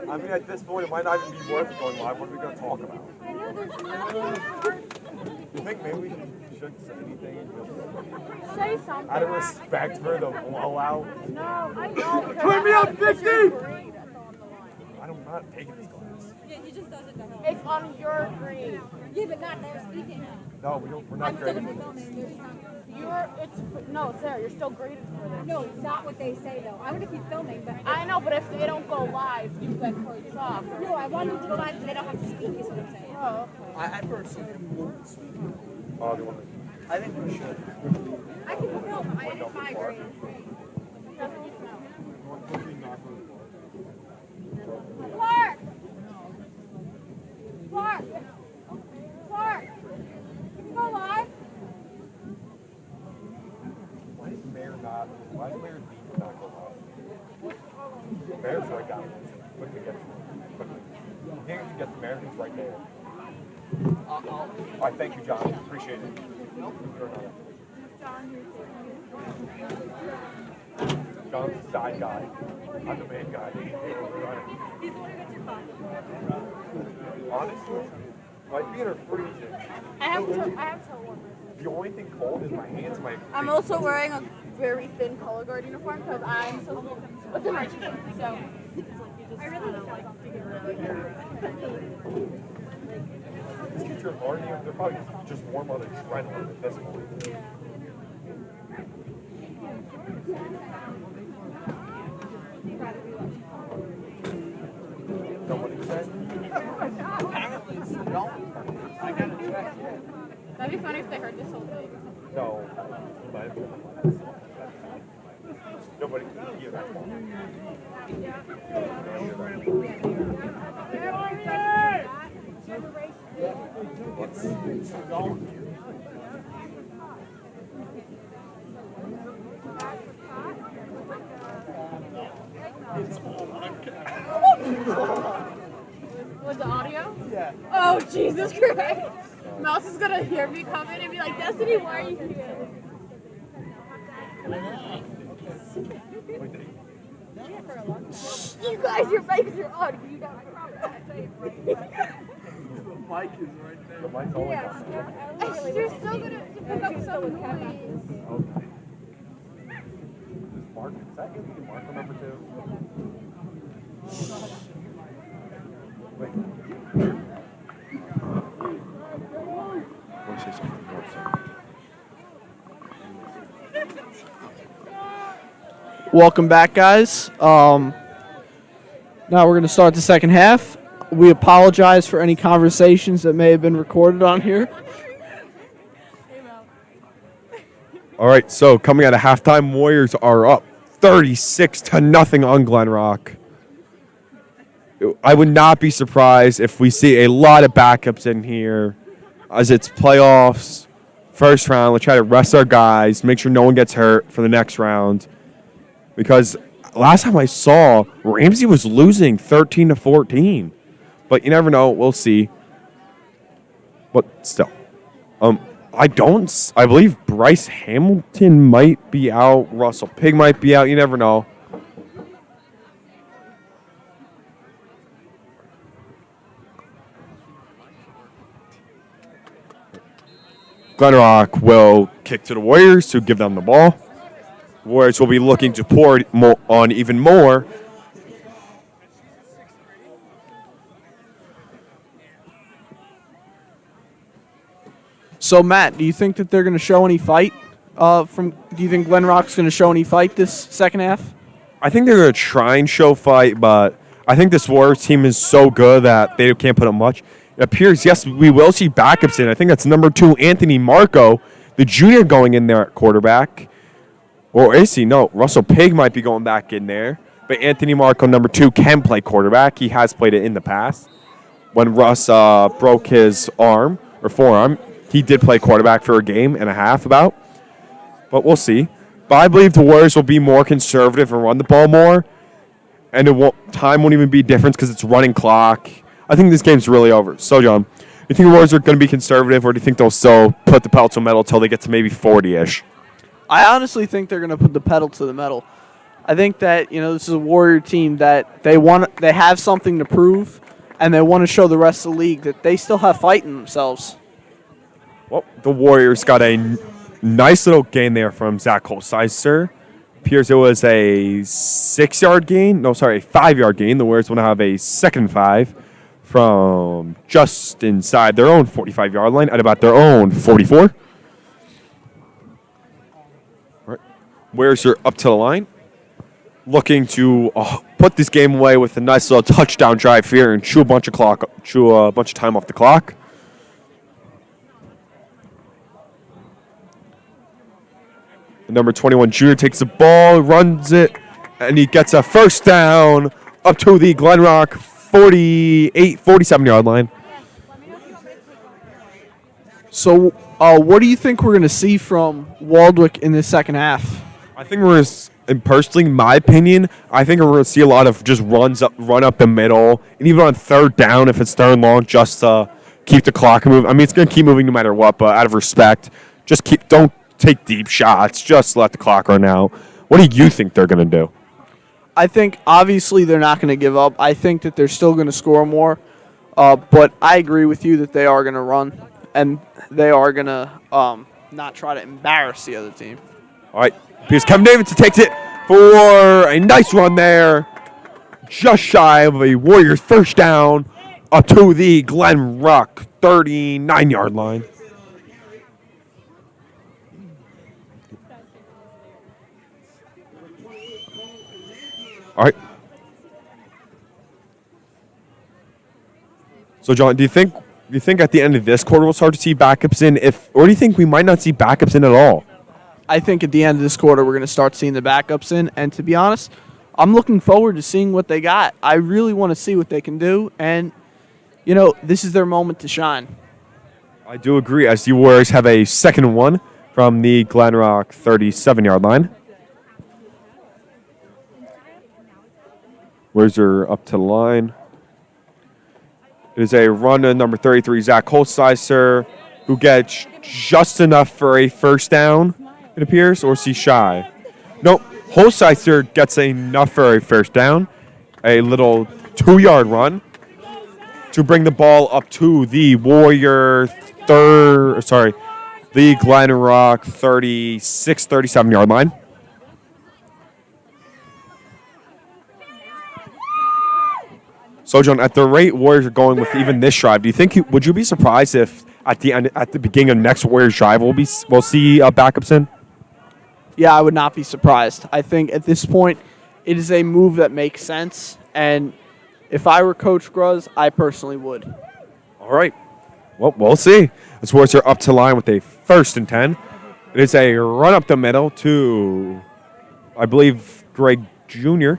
I mean, at this point, it might not even be worth going live. What are we going to talk about? You think maybe we should say anything and just, Say something. out of respect for the blowout? No, I know. Turn me up 50! I'm not taking this class. Yeah, he just does it to help. It's on your grade. Yeah, but not there speaking. No, we're not grading for this. It's there. You're still graded for this. No, it's not what they say though. I want to keep filming, but I know, but if they don't go live, you get points off. no, I want them to go live so they don't have to speak. Is what I'm saying. Oh, I personally won't speak. Oh, they want to. I think we should. I can film. It's my grade. Clark! Clark! Clark! Can you go live? Why is Mayor D not go live? Mayor's right down there. Quickly get quickly. Here you get the mayor, he's right there. All right, thank you, John. Appreciate it. John's the side guy. I'm the main guy. He's the one who gets your phone. Honestly, my feet are freezing. I have toe warmers. The only thing cold is my hands and my feet. I'm also wearing a very thin color guard uniform because I'm so with the night shift. So I really like These kids are learning. They're probably just warm on adrenaline at this point. Nobody said? Apparently, it's don't. I gotta check. that'd be funny if they heard this whole thing. No. Nobody can hear that one. With the audio? Yeah. Oh, Jesus Christ. Mouse is gonna hear me coming and be like, Destiny, why are you here? You guys, your mics are on. You got my Mike is right there. The mic's always on. You're still gonna pick up some noise. Okay. Mark, is that going to be Marco number 2? Wait. What's this? Welcome back, guys. Now we're going to start the second half. We apologize for any conversations that may have been recorded on here. All right, so coming out of halftime, Warriors are up 36-0 on Glen Rock. I would not be surprised if we see a lot of backups in here as it's playoffs, first round. Let's try to rest our guys, make sure no one gets hurt for the next round. Because last time I saw, Ramsey was losing 13-14. But you never know. We'll see. But still. I believe Bryce Hamilton might be out. Russell Pig might be out. You never know. Glen Rock will kick to the Warriors to give them the ball. Warriors will be looking to pour on even more. So, Matt, do you think that they're going to show any fight? Do you think Glen Rock's going to show any fight this second half? I think they're going to try and show fight, but I think this Warriors team is so good that they can't put up much. It appears, yes, we will see backups in. I think that's number 2, Anthony Marco, the junior, going in there at quarterback. Or is he? No, Russell Pig might be going back in there. But Anthony Marco, number 2, can play quarterback. He has played it in the past. When Russ broke his arm or forearm, he did play quarterback for a game and a half about. But we'll see. But I believe the Warriors will be more conservative and run the ball more. And time won't even be a difference because it's running clock. I think this game's really over. So, John, do you think the Warriors are going to be conservative, or do you think they'll still put the pedal to the metal until they get to maybe 40-ish? I honestly think they're going to put the pedal to the metal. I think that, this is a Warrior team that they have something to prove, and they want to show the rest of the league that they still have fight in themselves. Well, the Warriors got a nice little gain there from Zach Holsizer. Appears it was a 6-yard gain. No, sorry, a 5-yard gain. The Warriors want to have a 2nd and 5 from just inside their own 45-yard line at about their own 44. All right. Warriors are up to the line, looking to put this game away with a nice little touchdown drive here and chew a bunch of time off the clock. The number 21 junior takes the ball, runs it, and he gets a first down up to the Glen Rock 47-yard line. So, what do you think we're going to see from Waldwick in the second half? I think we're, and personally, in my opinion, I think we're going to see a lot of just run up the middle, and even on 3rd down, if it's 3rd and long, just to keep the clock moving. I mean, it's going to keep moving no matter what, but out of respect, don't take deep shots. Just let the clock run out. What do you think they're going to do? I think, obviously, they're not going to give up. I think that they're still going to score more, but I agree with you that they are going to run, and they are going to not try to embarrass the other team. All right, because Kevin Davidson takes it for a nice run there, just shy of a Warriors first down up to the Glen Rock 39-yard line. All right. So, John, do you think at the end of this quarter we'll start to see backups in, or do you think we might not see backups in at all? I think at the end of this quarter we're going to start seeing the backups in, and to be honest, I'm looking forward to seeing what they got. I really want to see what they can do, and this is their moment to shine. I do agree, as the Warriors have a 2nd and 1 from the Glen Rock 37-yard line. Warriors are up to the line. It is a run to number 33, Zach Holsizer, who gets just enough for a first down, it appears, or is he shy? Nope, Holsizer gets enough for a first down, a little 2-yard run to bring the ball up to the the Glen Rock 37-yard line. So, John, at the rate Warriors are going with even this drive, do you think would you be surprised if at the beginning of next Warriors drive we'll see backups in? Yeah, I would not be surprised. I think at this point it is a move that makes sense, and if I were Coach Gruz, I personally would. All right. Well, we'll see. The Warriors are up to line with a 1st and 10. It is a run up the middle to, I believe, Greg Jr.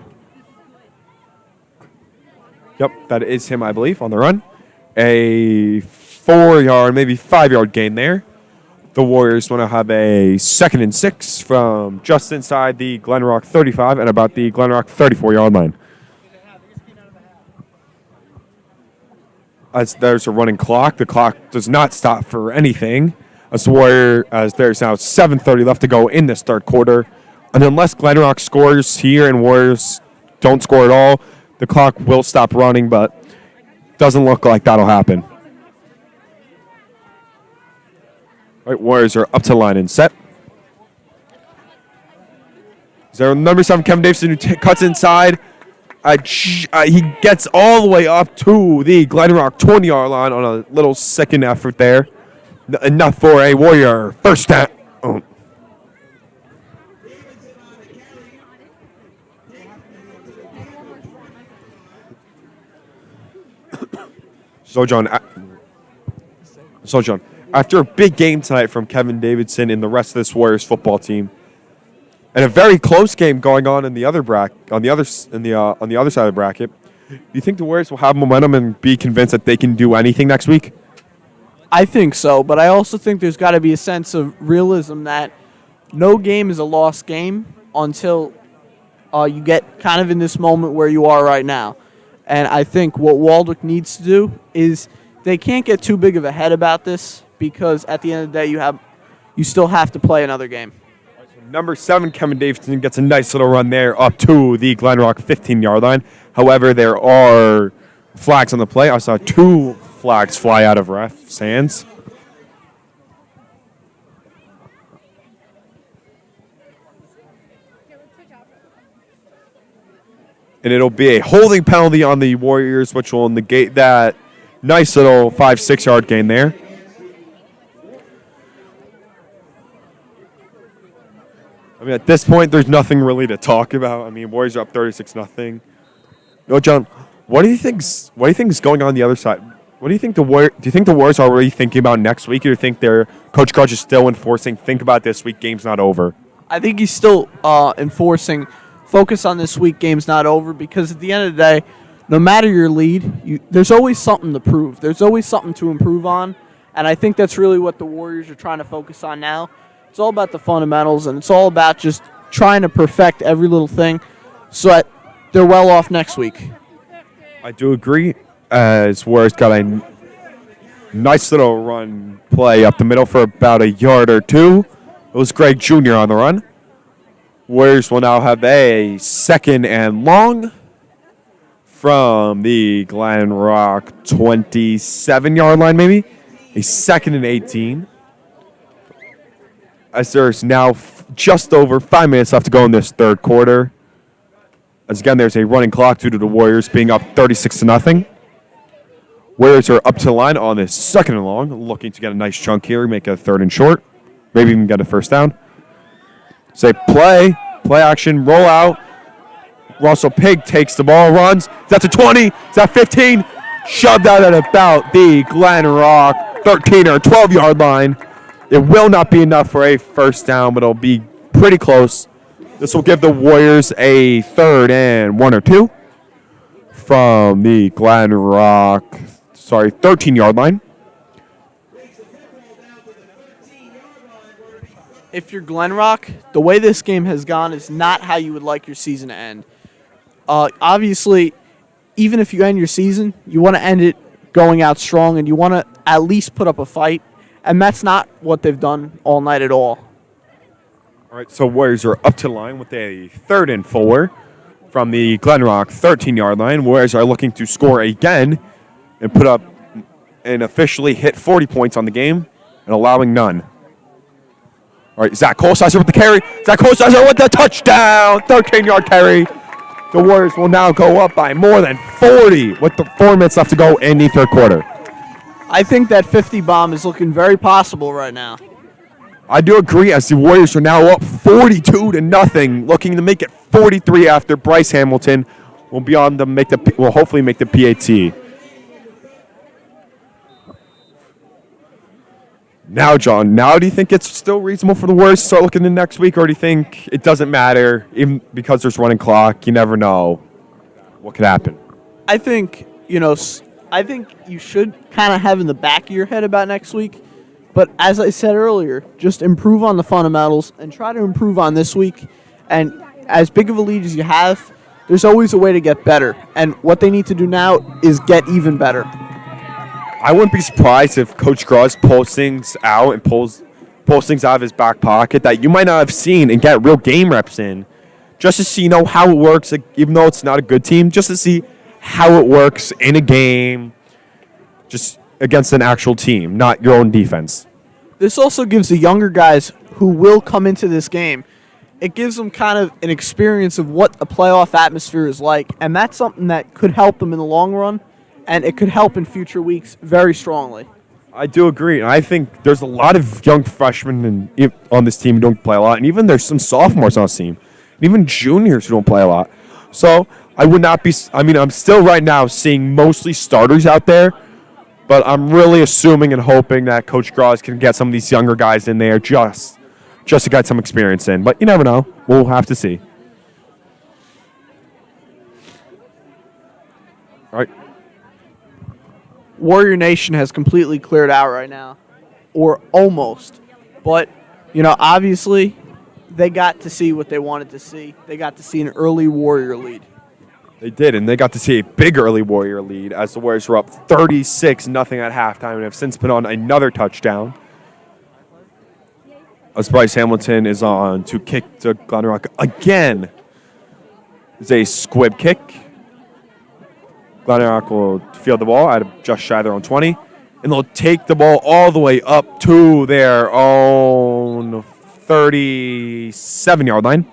Yep, that is him, I believe, on the run. A 4-yard, maybe 5-yard gain there. The Warriors want to have a 2nd and 6 from just inside the Glen Rock 35 and about the Glen Rock 34-yard line. As there's a running clock, the clock does not stop for anything. As there's now 7:30 left to go in this 3rd quarter. And unless Glen Rock scores here and Warriors don't score at all, the clock will stop running, but doesn't look like that'll happen. All right, Warriors are up to line and set. Is there number 7, Kevin Davidson, who cuts inside. He gets all the way up to the Glen Rock 20-yard line on a little second effort there. Enough for a Warrior first down. Oh. So, John, after a big game tonight from Kevin Davidson and the rest of this Warriors football team, And a very close game going on in the other on the other on the other side of the bracket. Do you think the Warriors will have momentum and be convinced that they can do anything next week? I think so, but I also think there's got to be a sense of realism that no game is a lost game until you get kind of in this moment where you are right now. And I think what Waldwick needs to do is they can't get too big of a head about this because at the end of the day you still have to play another game. Number 7, Kevin Davidson gets a nice little run there up to the Glen Rock 15-yard line. However, there are flags on the play. I saw 2 flags fly out of ref's hands. And it'll be a holding penalty on the Warriors, which will negate that nice little 5-6 yard gain there. I mean, at this point, there's nothing really to talk about. I mean, Warriors are up 36-0. No, John, what do you think's going on the other side? What do you think do you think the Warriors are already thinking about next week, or do you think their Coach Grudge is still enforcing, think about this week, game's not over? I think he's still enforcing focus on this week, game's not over, because at the end of the day, no matter your lead, there's always something to prove. There's always something to improve on, and I think that's really what the Warriors are trying to focus on now. It's all about the fundamentals, and it's all about just trying to perfect every little thing so that they're well off next week. I do agree, as Warriors got a nice little run play up the middle for about a yard or 2. It was Greg Jr. on the run. Warriors will now have a 2nd and long from the Glen Rock 27-yard line, maybe. A 2nd and 18. As there's now just over 5 minutes left to go in this third quarter. As again, there's a running clock due to the Warriors being up 36-0. Warriors are up to the line on this 2nd and long, looking to get a nice chunk here, make a 3rd and short, maybe even get a first down. Say play action, roll out. Russell Pig takes the ball, runs. That's a 20. Is that 15? Shoved out at about the Glen Rock 13 or 12-yard line. It will not be enough for a first down, but it'll be pretty close. This will give the Warriors a 3rd and 1 or 2 from the Glen Rock, 13-yard line. If you're Glen Rock, the way this game has gone is not how you would like your season to end. Obviously, even if you end your season, you want to end it going out strong, and you want to at least put up a fight. And that's not what they've done all night at all. All right, so Warriors are up to the line with a 3rd and 4 from the Glen Rock 13-yard line. Warriors are looking to score again and put up and officially hit 40 points on the game and allowing none. All right, Zach Colsizer with the carry. Zach Colsizer with the touchdown. 13-yard carry. The Warriors will now go up by more than 40 with the 4 minutes left to go in the third quarter. I think that 50 bomb is looking very possible right now. I do agree, as the Warriors are now up 42-0, looking to make it 43 after Bryce Hamilton will be on to will hopefully make the PAT. Now, John, do you think it's still reasonable for the Warriors to start looking to next week, or do you think it doesn't matter, even because there's running clock? You never know what could happen. I think you should kind of have in the back of your head about next week. But as I said earlier, just improve on the fundamentals and try to improve on this week. And as big of a lead as you have, there's always a way to get better. And what they need to do now is get even better. I wouldn't be surprised if Coach Gross pulls things out and pulls things out of his back pocket that you might not have seen and get real game reps in, just to see how it works, even though it's not a good team, just to see how it works in a game, just against an actual team, not your own defense. This also gives the younger guys who will come into this game, it gives them kind of an experience of what a playoff atmosphere is like, and that's something that could help them in the long run, and it could help in future weeks very strongly. I do agree. I think there's a lot of young freshmen on this team who don't play a lot, and even there's some sophomores on this team, and even juniors who don't play a lot. So I would not be. I'm still right now seeing mostly starters out there, but I'm really assuming and hoping that Coach Gross can get some of these younger guys in there just just to get some experience in. But you never know. We'll have to see. All right. Warrior Nation has completely cleared out right now, or almost. But, obviously, they got to see what they wanted to see. They got to see an early Warrior lead. They did, and they got to see a big early Warrior lead as the Warriors were up 36-0 at halftime and have since put on another touchdown. As Bryce Hamilton is on to kick to Glen Rock again. It's a squib kick. Glen Rock will field the ball at just shy of their own 20, and they'll take the ball all the way up to their own 37-yard line.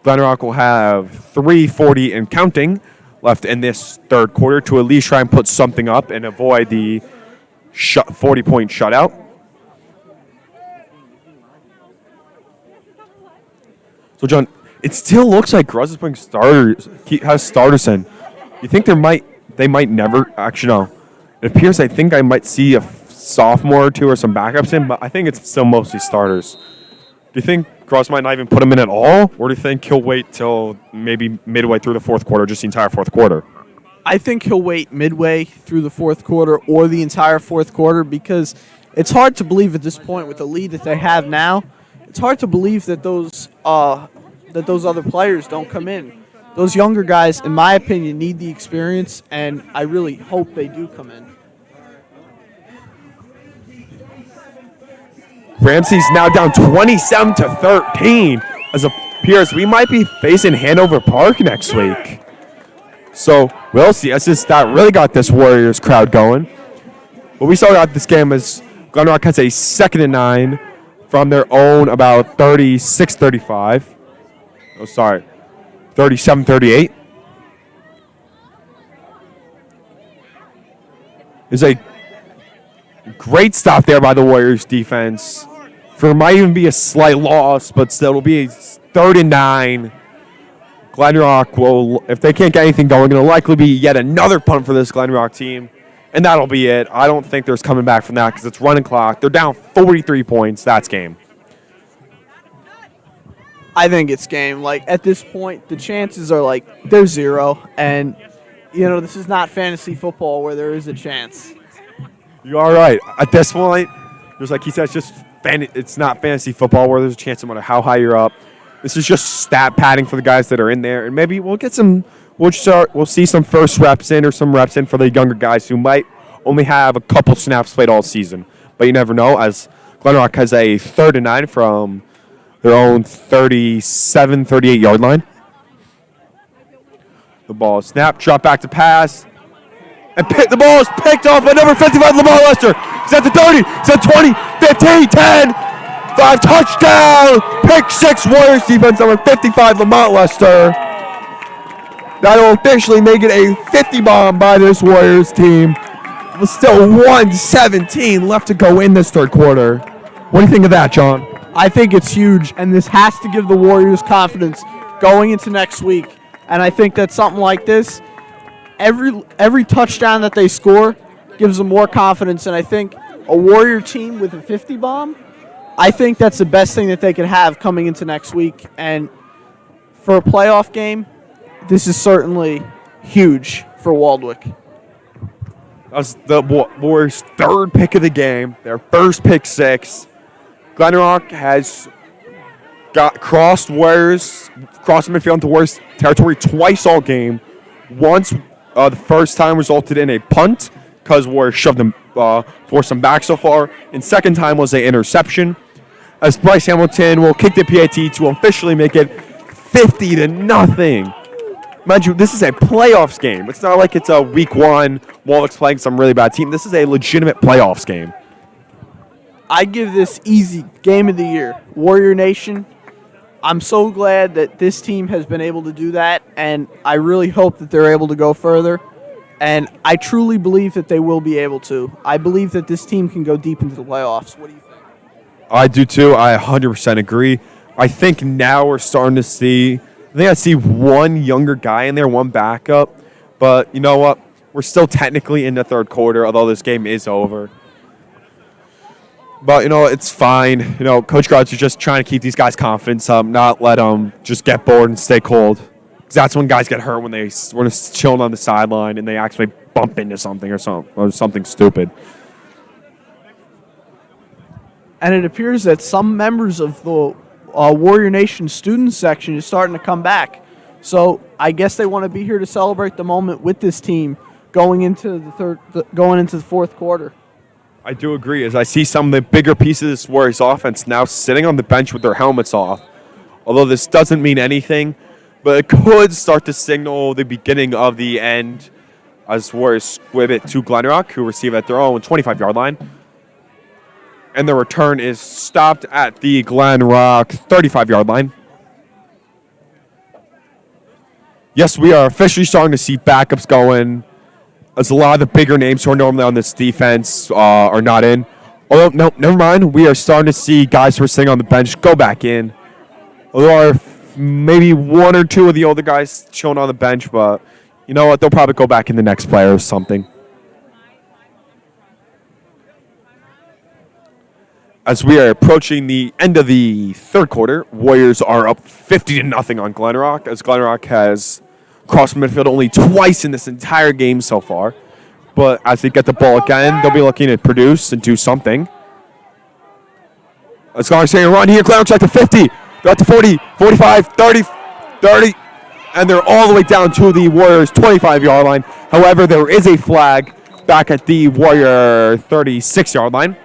Glen Rock will have 3:40 and counting left in this third quarter to at least try and put something up and avoid the 40-point shutout. So, John, it still looks like Gruss is putting has starters in. You think they might never actually no. It appears I think I might see a sophomore or two or some backups in, but I think it's still mostly starters. Do you think Gruss might not even put him in at all, or do you think he'll wait till maybe midway through the fourth quarter, just the entire fourth quarter? I think he'll wait midway through the fourth quarter or the entire fourth quarter because it's hard to believe at this point with the lead that they have now. It's hard to believe that those other players don't come in. Those younger guys, in my opinion, need the experience, and I really hope they do come in. Ramsey's now down 27-13 as it appears we might be facing Hanover Park next week. So we'll see. That really got this Warriors crowd going. But we saw out this game as Glen Rock has a 2nd and 9 from their own about 36-35. Oh, sorry. 37-38. There's a great stop there by the Warriors defense. For might even be a slight loss, but still it'll be a 3rd and 9. Glen Rock will, if they can't get anything going, it'll likely be yet another punt for this Glen Rock team. And that'll be it. I don't think there's coming back from that because it's running clock. They're down 43 points. That's game. I think it's game. At this point, the chances are they're 0, and this is not fantasy football where there is a chance. You are right. At this point, just like he said, it's not fantasy football where there's a chance no matter how high you're up. This is just stat padding for the guys that are in there, and maybe we'll get some. We'll see some first reps in or some reps in for the younger guys who might only have a couple snaps played all season. But you never know, as Glen Rock has a 3rd and 9 from their own 38-yard line. The ball is snapped, drop back to pass. And the ball is picked off by number 55, Lamar Lester. He's at the 30, he's at 20, 15, 10. 5 touchdown. Pick 6 Warriors defense, number 55, Lamar Lester. That will officially make it a 50 bomb by this Warriors team. With still 1:17 left to go in this third quarter. What do you think of that, John? I think it's huge, and this has to give the Warriors confidence going into next week. And I think that something like this, every touchdown that they score gives them more confidence. And I think a Warrior team with a 50 bomb, I think that's the best thing that they could have coming into next week. And for a playoff game, this is certainly huge for Waldwick. That was the Warriors' 3rd pick of the game, their first pick 6. Glen Rock has crossed midfield into Warriors territory twice all game. Once, the first time resulted in a punt because Warriors shoved them, forced them back so far. And second time was an interception. As Bryce Hamilton will kick the PAT to officially make it 50-0. Mind you, this is a playoffs game. It's not like it's a week 1, Waldwick's playing some really bad team. This is a legitimate playoffs game. I give this easy game of the year. Warrior Nation, I'm so glad that this team has been able to do that, and I really hope that they're able to go further. And I truly believe that they will be able to. I believe that this team can go deep into the playoffs. What do you think? I do too. I 100% agree. I think now we're starting to see, I see one younger guy in there, one backup. But you know what? We're still technically in the third quarter, although this game is over. But, it's fine. Coach Grouch is just trying to keep these guys' confidence up, not let them just get bored and stay cold. Because that's when guys get hurt when they're chilling on the sideline and they actually bump into something or something stupid. And it appears that some members of the Warrior Nation student section is starting to come back. So I guess they want to be here to celebrate the moment with this team going into the fourth quarter. I do agree, as I see some of the bigger pieces of this Warriors offense now sitting on the bench with their helmets off. Although this doesn't mean anything, but it could start to signal the beginning of the end as Warriors squib it to Glen Rock, who receive at their own 25-yard line. And the return is stopped at the Glen Rock 35-yard line. Yes, we are officially starting to see backups going, as a lot of the bigger names who are normally on this defense are not in. Although, no, never mind. We are starting to see guys who are sitting on the bench go back in. Although maybe one or two of the older guys chilling on the bench, but you know what? They'll probably go back in the next play or something. As we are approaching the end of the third quarter, Warriors are up 50-0 on Glen Rock, as Glen Rock has crossed midfield only twice in this entire game so far. But as they get the ball again, they'll be looking to produce and do something. Let's go saying run here. Glen Rock's at the 50. They're at the 40, 45, 30, 30. And they're all the way down to the Warriors' 25-yard line. However, there is a flag back at the Warrior 36-yard line.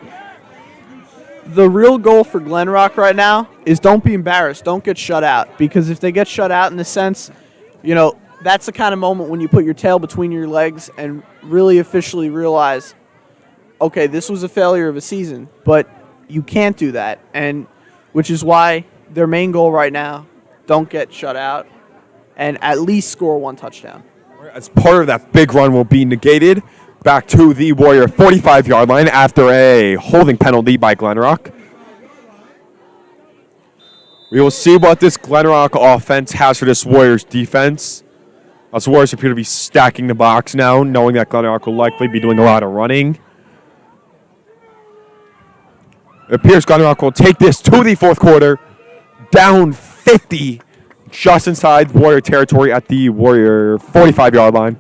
The real goal for Glen Rock right now is don't be embarrassed. Don't get shut out. Because if they get shut out in a sense, that's the kind of moment when you put your tail between your legs and really officially realize, okay, this was a failure of a season. But you can't do that. And which is why their main goal right now, don't get shut out and at least score one touchdown. As part of that big run will be negated back to the Warrior 45-yard line after a holding penalty by Glen Rock. We will see what this Glen Rock offense has for this Warriors defense. As the Warriors appear to be stacking the box now, knowing that Glen Rock will likely be doing a lot of running. It appears Glen Rock will take this to the fourth quarter, down 50, just inside Warrior territory at the Warrior 45-yard line.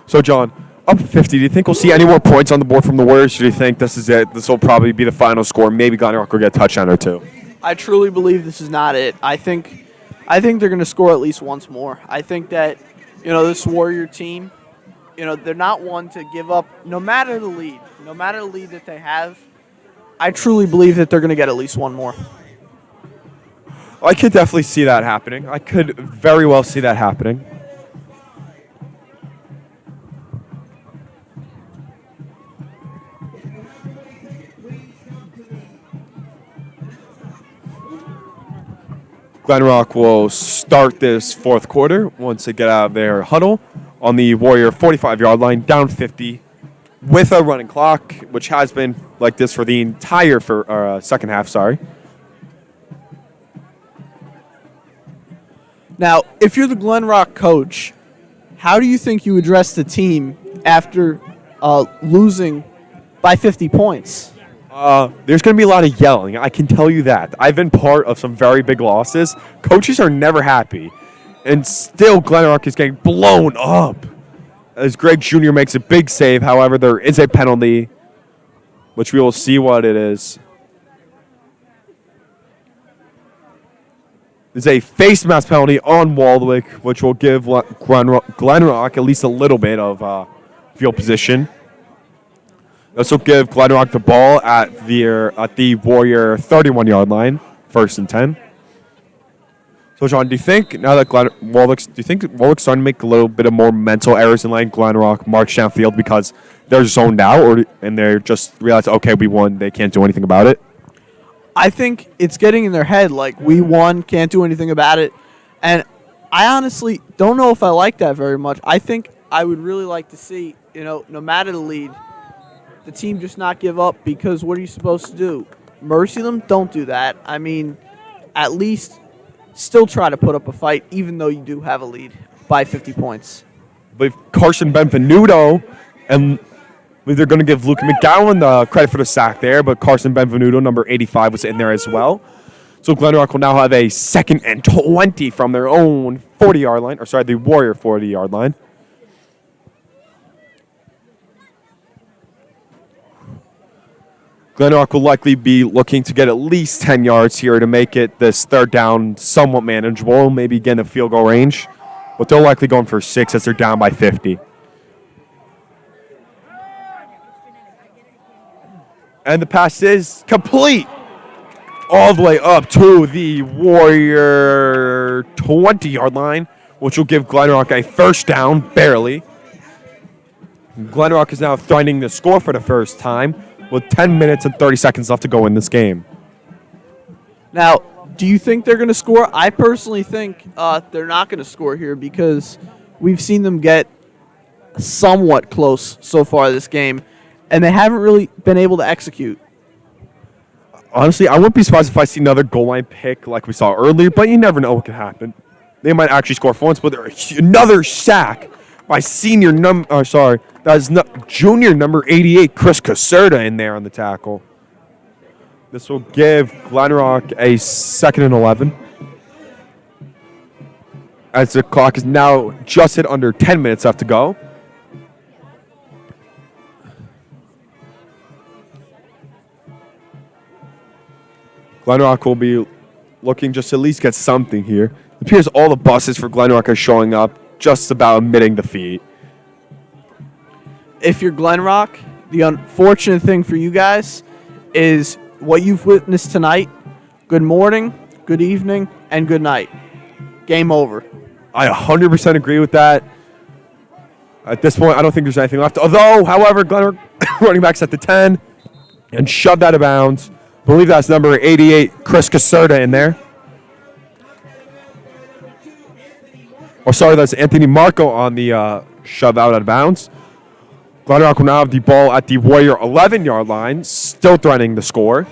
So, John, up 50, do you think we'll see any more points on the board from the Warriors? Or do you think this is it? This will probably be the final score. Maybe Glen Rock will get a touchdown or two. I truly believe this is not it. I think they're going to score at least once more. I think that, this Warrior team, they're not one to give up no matter the lead that they have. I truly believe that they're going to get at least one more. I could definitely see that happening. I could very well see that happening. Glen Rock will start this fourth quarter once they get out of their huddle on the Warrior 45-yard line, down 50, with a running clock, which has been like this for the entire second half. Now, if you're the Glen Rock coach, how do you think you address the team after losing by 50 points? There's going to be a lot of yelling. I can tell you that. I've been part of some very big losses. Coaches are never happy. And still, Glen Rock is getting blown up as Greg Jr. makes a big save. However, there is a penalty, which we will see what it is. There's a face mask penalty on Waldwick, which will give Glen Rock at least a little bit of field position. This will give Glen Rock the ball at the Warrior 31-yard line, 1st and 10. So, John, do you think now that Waldwick's starting to make a little bit of more mental errors in letting Glen Rock march downfield because they're zoned out, and they're just realize, okay, we won, they can't do anything about it? I think it's getting in their head like we won, can't do anything about it, and I honestly don't know if I like that very much. I think I would really like to see, no matter the lead, the team just not give up, because what are you supposed to do? Mercy them? Don't do that. I mean, at least still try to put up a fight even though you do have a lead by 50 points. believe Carson Benvenuto, and I believe they're going to give Luke McGowan the credit for the sack there, but Carson Benvenuto, number 85, was in there as well. So Glen Rock will now have a 2nd and 20 from their own 40-yard line, or sorry, the Warrior 40-yard line. Glen Rock will likely be looking to get at least 10 yards here to make it this 3rd down somewhat manageable, maybe get in a field goal range. But they're likely going for 6 as they're down by 50. And the pass is complete all the way up to the Warrior 20-yard line, which will give Glen Rock a 1st down, barely. Glen Rock is now threatening the score for the first time with 10 minutes and 30 seconds left to go in this game. Now, do you think they're going to score? I personally think they're not going to score here because we've seen them get somewhat close so far this game, and they haven't really been able to execute. Honestly, I wouldn't be surprised if I see another goal line pick like we saw earlier, but you never know what could happen. They might actually score for once, but another sack by junior number 88, Chris Caserta, in there on the tackle. This will give Glen Rock a 2nd and 11. As the clock is now just hit under 10 minutes left to go. Glen Rock will be looking just to at least get something here. It appears all the buses for Glen Rock are showing up just about admitting defeat. If you're Glen Rock, the unfortunate thing for you guys is what you've witnessed tonight. Good morning, good evening, and good night. Game over. I 100% agree with that. At this point, I don't think there's anything left. Although, however, Glen Rock running backs at the 10 and shoved out of bounds. I believe that's number 88, Chris Caserta, in there. Or sorry, that's Anthony Marco on the shove out of bounds. Glen Rock will now have the ball at the Warrior 11-yard line, still threatening the score.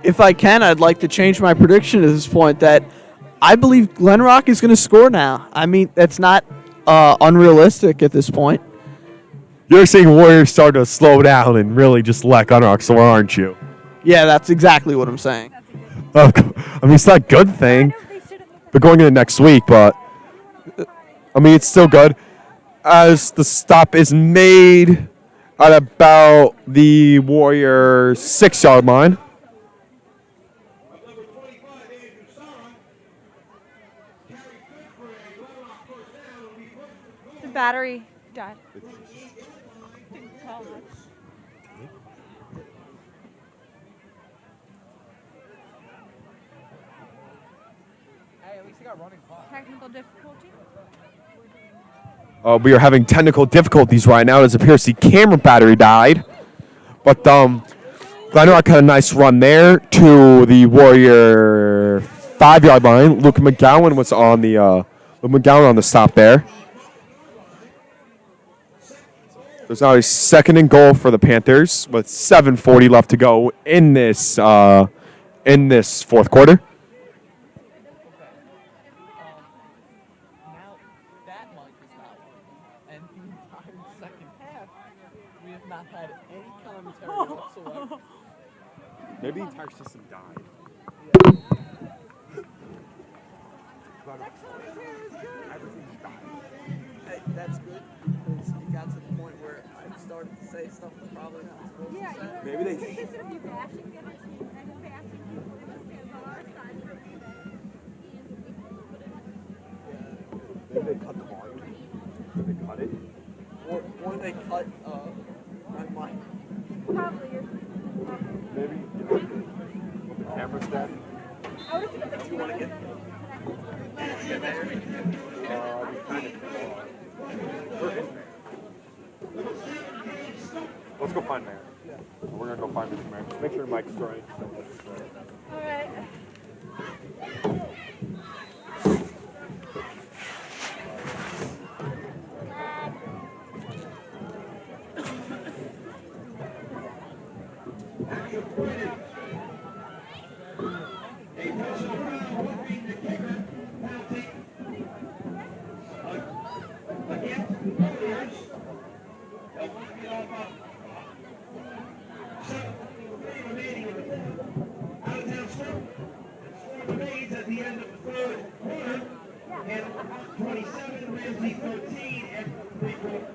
If I can, I'd like to change my prediction at this point that I believe Glen Rock is going to score now. I mean, that's not unrealistic at this point. You're seeing Warriors start to slow down and really just let Glen Rock soar, aren't you? Yeah, that's exactly what I'm saying. I mean, it's not a good thing. They're going into next week, but I mean, it's still good. As the stop is made at about the Warrior 6-yard line. The battery died. Technical difficulty. We are having technical difficulties right now. It appears the camera battery died. But Glen Rock had a nice run there to the Warrior 5-yard line. Luke McGowan was on the stop there. There's now a 2nd and goal for the Panthers with 7:40 left to go in this 4th quarter. Now that mic is not working, and the entire second half, we have not had any commentary whatsoever. Maybe the entire system died. Hey, that's good because you got to the point where I started to say stuff that probably not supposed to say. Maybe they. Maybe they cut the volume. Did they cut it? Or they cut my mic. Probably. Maybe. With the camera's dead. Do you want to get there? Let's go find Mary. Yeah. We're gonna go find Mr. Mary. Just make sure Mike's right. All right. Remaining in the out-of-town score. Score remains at the end of the third quarter. And 27, Ramsey 13 after 3 quarters.